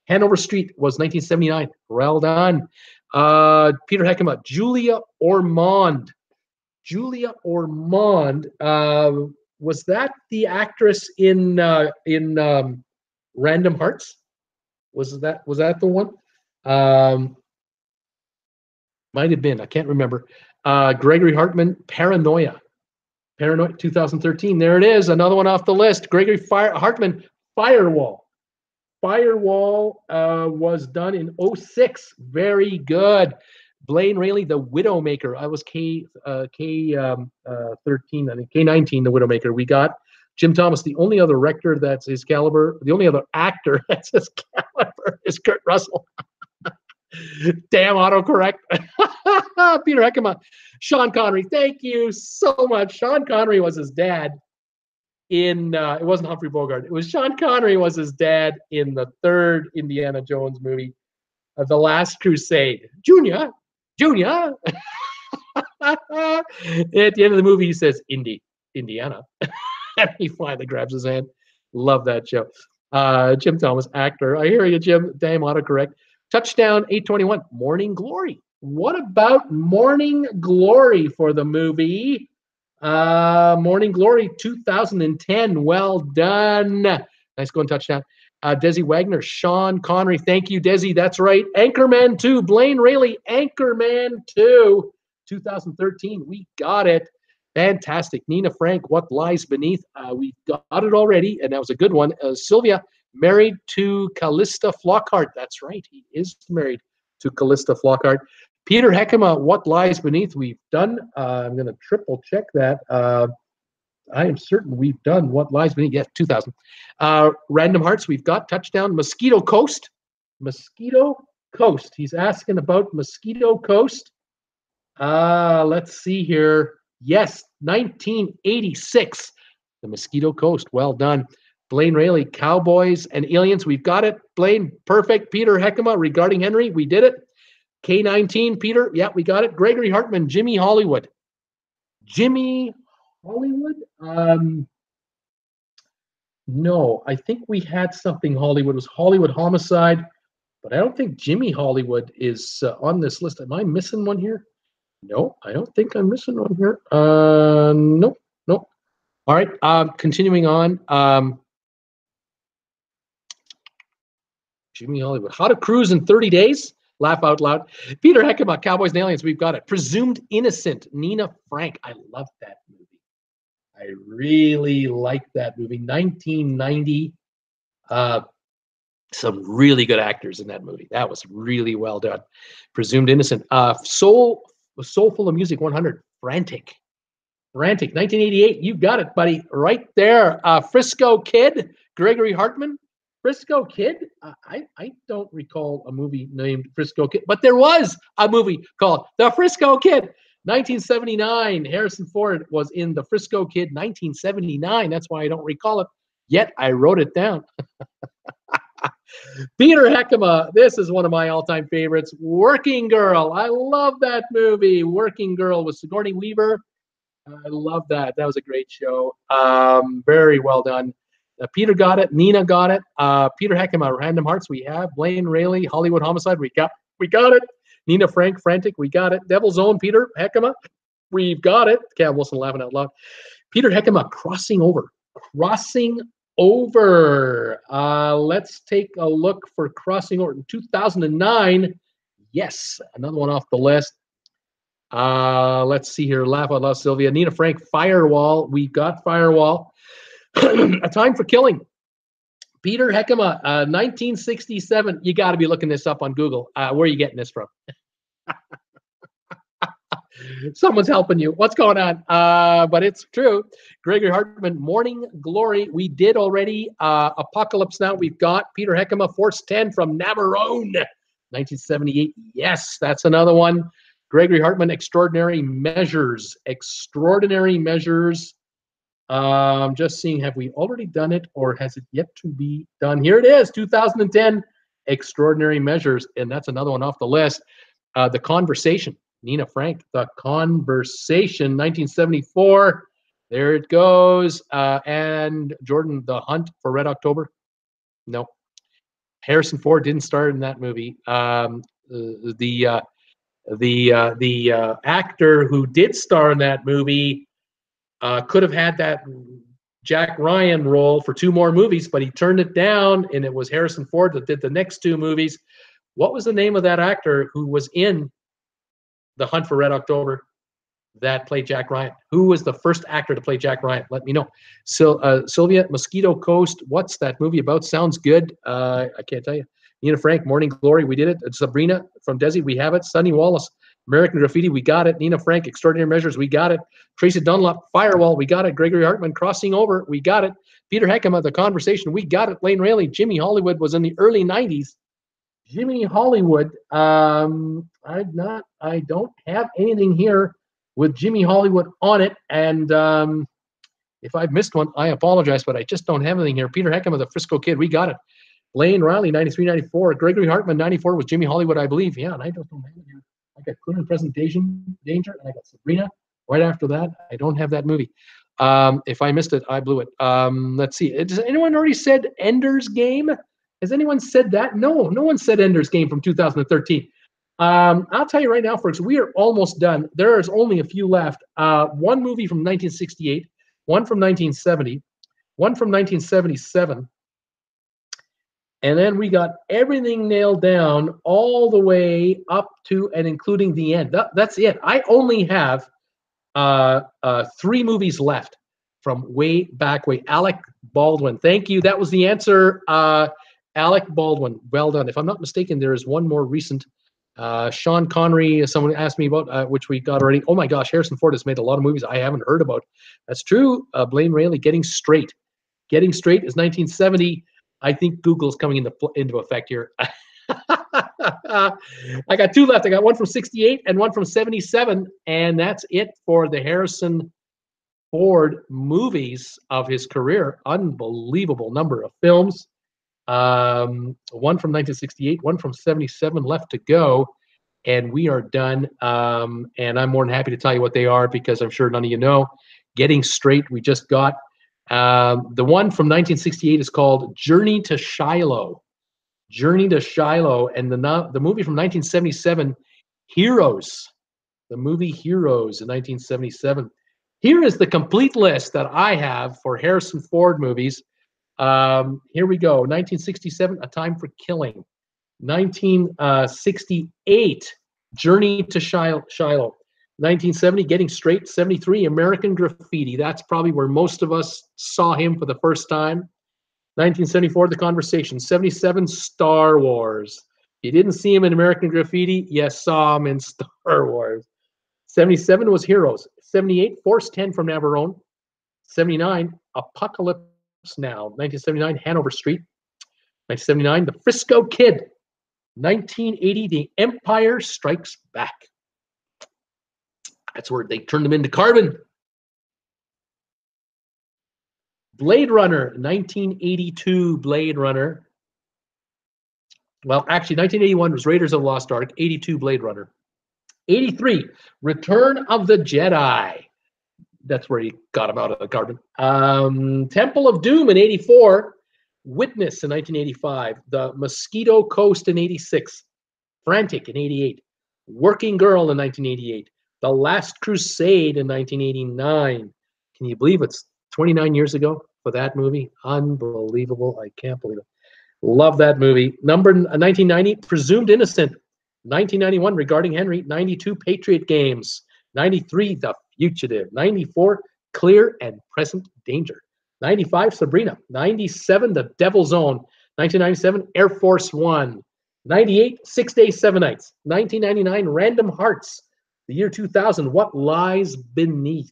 [SPEAKER 1] Hanover Street was 1979. Well done. Peter Heckema, Julia Ormond. Julia Ormond. Was that the actress in Random Hearts? Was that the one? Might have been. I can't remember. Gregory Hartman, Paranoia. Paranoia, 2013. There it is. Another one off the list. Gregory Hartman, Firewall. Firewall was done in 06. Very good. Blaine Rayleigh, The Widowmaker. I was K13, I think. K19, The Widowmaker. We got Jim Thomas. The only other actor that's his caliber is Kurt Russell. Damn autocorrect. Peter Heckema. Sean Connery. Thank you so much. Sean Connery was his dad in, it wasn't Humphrey Bogart. It was Sean Connery was his dad in the third Indiana Jones movie, The Last Crusade. Junior. At the end of the movie, he says, Indiana. And he finally grabs his hand. Love that show. Jim Thomas, actor. I hear you, Jim. Damn autocorrect. Touchdown 821. Morning Glory. What about Morning Glory for the movie? Morning Glory 2010. Well done. Nice going touchdown. Desi Wagner, Sean Connery. Thank you, Desi. That's right. Anchorman 2. Blaine Rayleigh. Anchorman 2. 2013. We got it. Fantastic. Nina Frank, What Lies Beneath. We got it already, and that was a good one. Sylvia, married to Callista Flockhart. That's right. He is married to Callista Flockhart. Peter Heckema, What Lies Beneath. We've done. I'm going to triple check that. I am certain we've done What Lies Beneath. Yes, 2000. Random Hearts. We've got Touchdown. Mosquito Coast. Mosquito Coast. He's asking about Mosquito Coast. Let's see here. Yes, 1986. The Mosquito Coast. Well done. Blaine Rayleigh, Cowboys and Aliens. We've got it. Blaine, perfect. Peter Heckema, Regarding Henry. We did it. K19, Peter. Yeah, we got it. Gregory Hartman, Jimmy Hollywood. Jimmy Hollywood? No, I think we had something Hollywood. It was Hollywood Homicide, but I don't think Jimmy Hollywood is on this list. Am I missing one here? No, I don't think I'm missing one here. Nope. All right, continuing on. Jimmy Hollywood. How to Cruise in 30 Days? Laugh out loud. Peter Heckema, Cowboys and Aliens. We've got it. Presumed Innocent. Nina Frank. I love that movie. I really like that movie. 1990. Some really good actors in that movie. That was really well done. Presumed Innocent. Soulful of Music 100. Frantic. 1988. You got it, buddy. Right there. Frisco Kid. Gregory Hartman. Frisco Kid? I don't recall a movie named Frisco Kid, but there was a movie called The Frisco Kid. 1979. Harrison Ford was in The Frisco Kid. 1979. That's why I don't recall it. Yet I wrote it down. Peter Heckema, this is one of my all-time favorites. Working Girl. I love that movie. Working Girl with Sigourney Weaver. I love that. That was a great show. Very well done. Peter got it. Nina got it. Peter Heckema, Random Hearts. We have Blaine Rayleigh, Hollywood Homicide. We got it. Nina Frank, Frantic. We got it. Devil's Own, Peter Heckema. We've got it. Cam Wilson laughing out loud. Peter Heckema, Crossing Over. Let's take a look for Crossing Over in 2009. Yes, another one off the list. Let's see here. Laugh out loud, Sylvia. Nina Frank, Firewall. We got Firewall. A Time for Killing. Peter Heckema, 1967. You got to be looking this up on Google. Where are you getting this from? Someone's helping you. What's going on? But it's true. Gregory Hartman, Morning Glory. We did already. Apocalypse Now. We've got Peter Heckema, Force 10 from Navarone. 1978. Yes, that's another one. Gregory Hartman, Extraordinary Measures. Extraordinary Measures. Just seeing, have we already done it or has it yet to be done? Here it is, 2010, Extraordinary Measures. And that's another one off the list. The Conversation. Nina Frank, The Conversation, 1974. There it goes. And Jordan, The Hunt for Red October. No. Harrison Ford didn't star in that movie. The actor who did star in that movie could have had that Jack Ryan role for 2 more movies, but he turned it down, and it was Harrison Ford that did the next 2 movies. What was the name of that actor who was in The Hunt for Red October that played Jack Ryan? Who was the first actor to play Jack Ryan? Let me know. So, Sylvia, Mosquito Coast, what's that movie about? Sounds good. I can't tell you. Nina Frank, Morning Glory, we did it. Sabrina from Desi, we have it. Sonny Wallace, American Graffiti, we got it. Nina Frank, Extraordinary Measures, we got it. Tracy Dunlop, Firewall, we got it. Gregory Hartman, Crossing Over, we got it. Peter Heckema, The Conversation, we got it. Blaine Rayleigh, Jimmy Hollywood was in the early 90s. Jimmy Hollywood, I don't have anything here with Jimmy Hollywood on it. And if I've missed one, I apologize, but I just don't have anything here. Peter Heckema, The Frisco Kid, we got it. Blaine Riley, 93, 94. Gregory Hartman, 94 was Jimmy Hollywood, I believe. Yeah, and I don't have it here. I got Clear and Present Danger, and I got Sabrina. Right after that, I don't have that movie. If I missed it, I blew it. Let's see. Has anyone already said Ender's Game? Has anyone said that? No, no one said Ender's Game from 2013. I'll tell you right now, folks, we are almost done. There is only a few left. One movie from 1968, one from 1970, one from 1977. And then we got everything nailed down all the way up to and including the end. That's it. I only have 3 movies left from way back. Alec Baldwin. Thank you. That was the answer. Alec Baldwin. Well done. If I'm not mistaken, there is one more recent. Sean Connery, someone asked me about, which we got already. Oh my gosh, Harrison Ford has made a lot of movies I haven't heard about. That's true. Blaine Rayleigh, Getting Straight. Getting Straight is 1970. I think Google's coming into effect here. I got 2 left. I got one from 68 and one from 77. And that's it for the Harrison Ford movies of his career. Unbelievable number of films. One from 1968, one from 77 left to go. And we are done. And I'm more than happy to tell you what they are because I'm sure none of you know. Getting Straight, we just got. The one from 1968 is called Journey to Shiloh. Journey to Shiloh. And the movie from 1977, Heroes. The movie Heroes in 1977. Here is the complete list that I have for Harrison Ford movies. Here we go. 1967, A Time for Killing. 1968, Journey to Shiloh. 1970, Getting Straight. 73, American Graffiti. That's probably where most of us saw him for the first time. 1974, The Conversation. 77, Star Wars. You didn't see him in American Graffiti. You saw him in Star Wars. 77 was Heroes. 78, Force 10 from Navarone. 79, Apocalypse Now. 1979, Hanover Street. 1979, The Frisco Kid. 1980, The Empire Strikes Back. That's where they turned them into carbon. Blade Runner, 1982 Blade Runner. Well, actually, 1981 was Raiders of the Lost Ark. 82 Blade Runner. 83, Return of the Jedi. That's where he got him out of the carbon. Temple of Doom in 84. Witness in 1985. The Mosquito Coast in 86. Frantic in 88. Working Girl in 1988. The Last Crusade in 1989. Can you believe it's 29 years ago for that movie? Unbelievable. I can't believe it. Love that movie. Number 1990, Presumed Innocent. 1991, Regarding Henry. 92, Patriot Games. 93, The Fugitive. 94, Clear and Present Danger. 95, Sabrina. 97, The Devil's Own. 1997, Air Force One. 98, 6 Days, 7 Nights. 1999, Random Hearts. The year 2000, What Lies Beneath.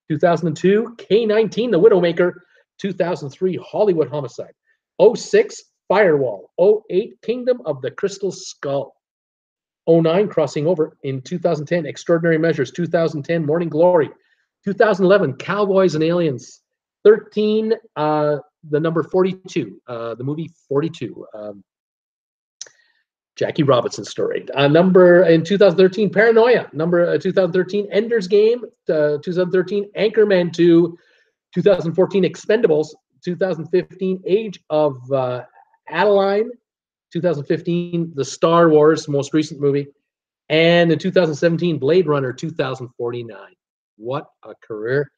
[SPEAKER 1] 2002, K-19, The Widowmaker. 2003, Hollywood Homicide. 06, Firewall. 08, Kingdom of the Crystal Skull. 09, Crossing Over. In 2010, Extraordinary Measures. 2010, Morning Glory. 2011, Cowboys and Aliens. 13, the number 42, the movie 42, Jackie Robinson story. Number in 2013, Paranoia. Number 2013, Ender's Game. 2013, Anchorman 2. 2014, Expendables. 2015, Age of Adeline. 2015, the Star Wars, most recent movie. And in 2017, Blade Runner 2049. What a career.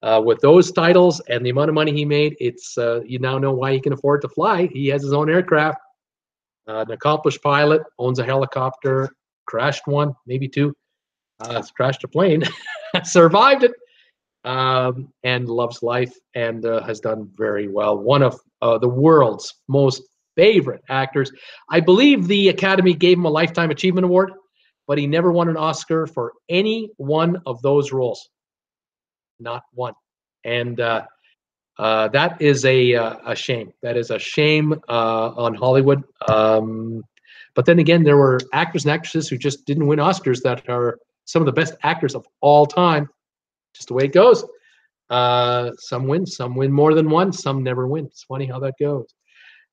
[SPEAKER 1] With those titles and the amount of money he made, it's you now know why he can afford to fly. He has his own aircraft. An accomplished pilot, owns a helicopter, crashed one, maybe two, crashed a plane, survived it, and loves life and has done very well. One of the world's most favorite actors. I believe the Academy gave him a Lifetime Achievement Award, but he never won an Oscar for any one of those roles. Not one. And that is a shame. That is a shame on Hollywood. But then again, there were actors and actresses who just didn't win Oscars that are some of the best actors of all time. Just the way it goes. Some win more than one, some never win. It's funny how that goes.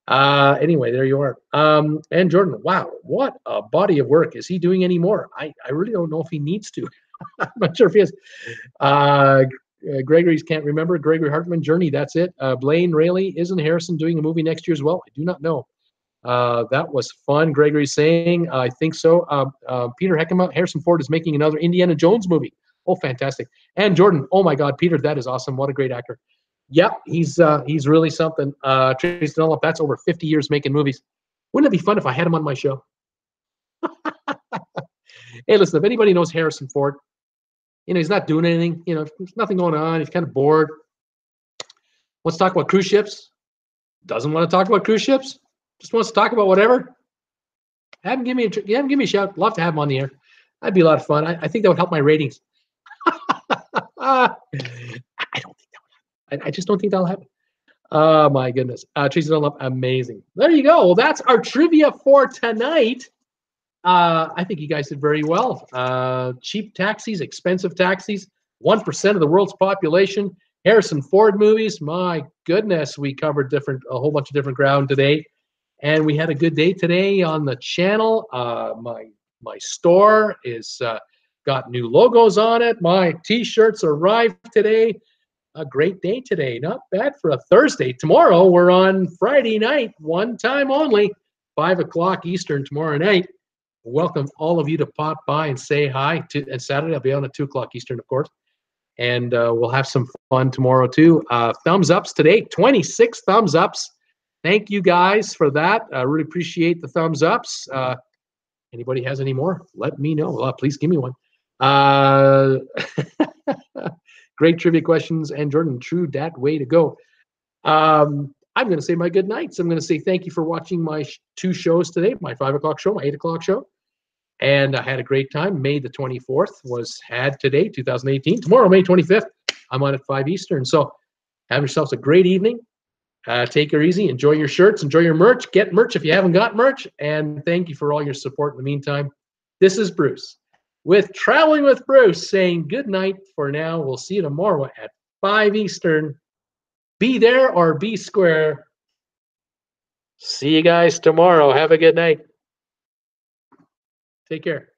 [SPEAKER 1] Anyway, there you are. And Jordan, wow, what a body of work. Is he doing any more? I really don't know if he needs to. I'm not sure if he is. Gregory's can't remember. Gregory Hartman, Journey, that's it. Blaine Rayleigh, isn't Harrison doing a movie next year as well? I do not know. That was fun. Gregory's saying, I think so. Peter Heckema, Harrison Ford is making another Indiana Jones movie. Oh, fantastic. And Jordan, oh my God, Peter, that is awesome. What a great actor. Yep, he's really something. Tracy Dunlop, that's over 50 years making movies. Wouldn't it be fun if I had him on my show? Hey, listen, if anybody knows Harrison Ford, he's not doing anything. There's nothing going on. He's kind of bored. Wants to talk about cruise ships. Doesn't want to talk about cruise ships. Just wants to talk about whatever. Have him give me a shout. Love to have him on the air. That'd be a lot of fun. I think that would help my ratings. I don't think that would happen. I just don't think that'll happen. Oh my goodness. Tracy Dunlop, amazing. There you go. Well, that's our trivia for tonight. I think you guys did very well. Cheap taxis, expensive taxis, 1% of the world's population, Harrison Ford movies. My goodness, we covered a whole bunch of different ground today. And we had a good day today on the channel. My store is got new logos on it. My t-shirts arrived today. A great day today. Not bad for a Thursday. Tomorrow, we're on Friday night, one time only, 5 o'clock Eastern tomorrow night. Welcome all of you to pop by and say hi. And Saturday, I'll be on at 2 o'clock Eastern, of course. And we'll have some fun tomorrow, too. Thumbs ups today, 26 thumbs ups. Thank you guys for that. I really appreciate the thumbs ups. Anybody has any more? Let me know. Please give me one. Great trivia questions. And Jordan, true dat way to go. I'm going to say my good nights. I'm going to say thank you for watching my two shows today, my 5 o'clock show, my 8 o'clock show. And I had a great time. May the 24th was had today, 2018. Tomorrow, May 25th, I'm on at 5 Eastern. So have yourselves a great evening. Take it easy. Enjoy your shirts. Enjoy your merch. Get merch if you haven't got merch. And thank you for all your support in the meantime. This is Bruce with Traveling with Bruce saying good night for now. We'll see you tomorrow at 5 Eastern. Be there or be square. See you guys tomorrow. Have a good night. Take care.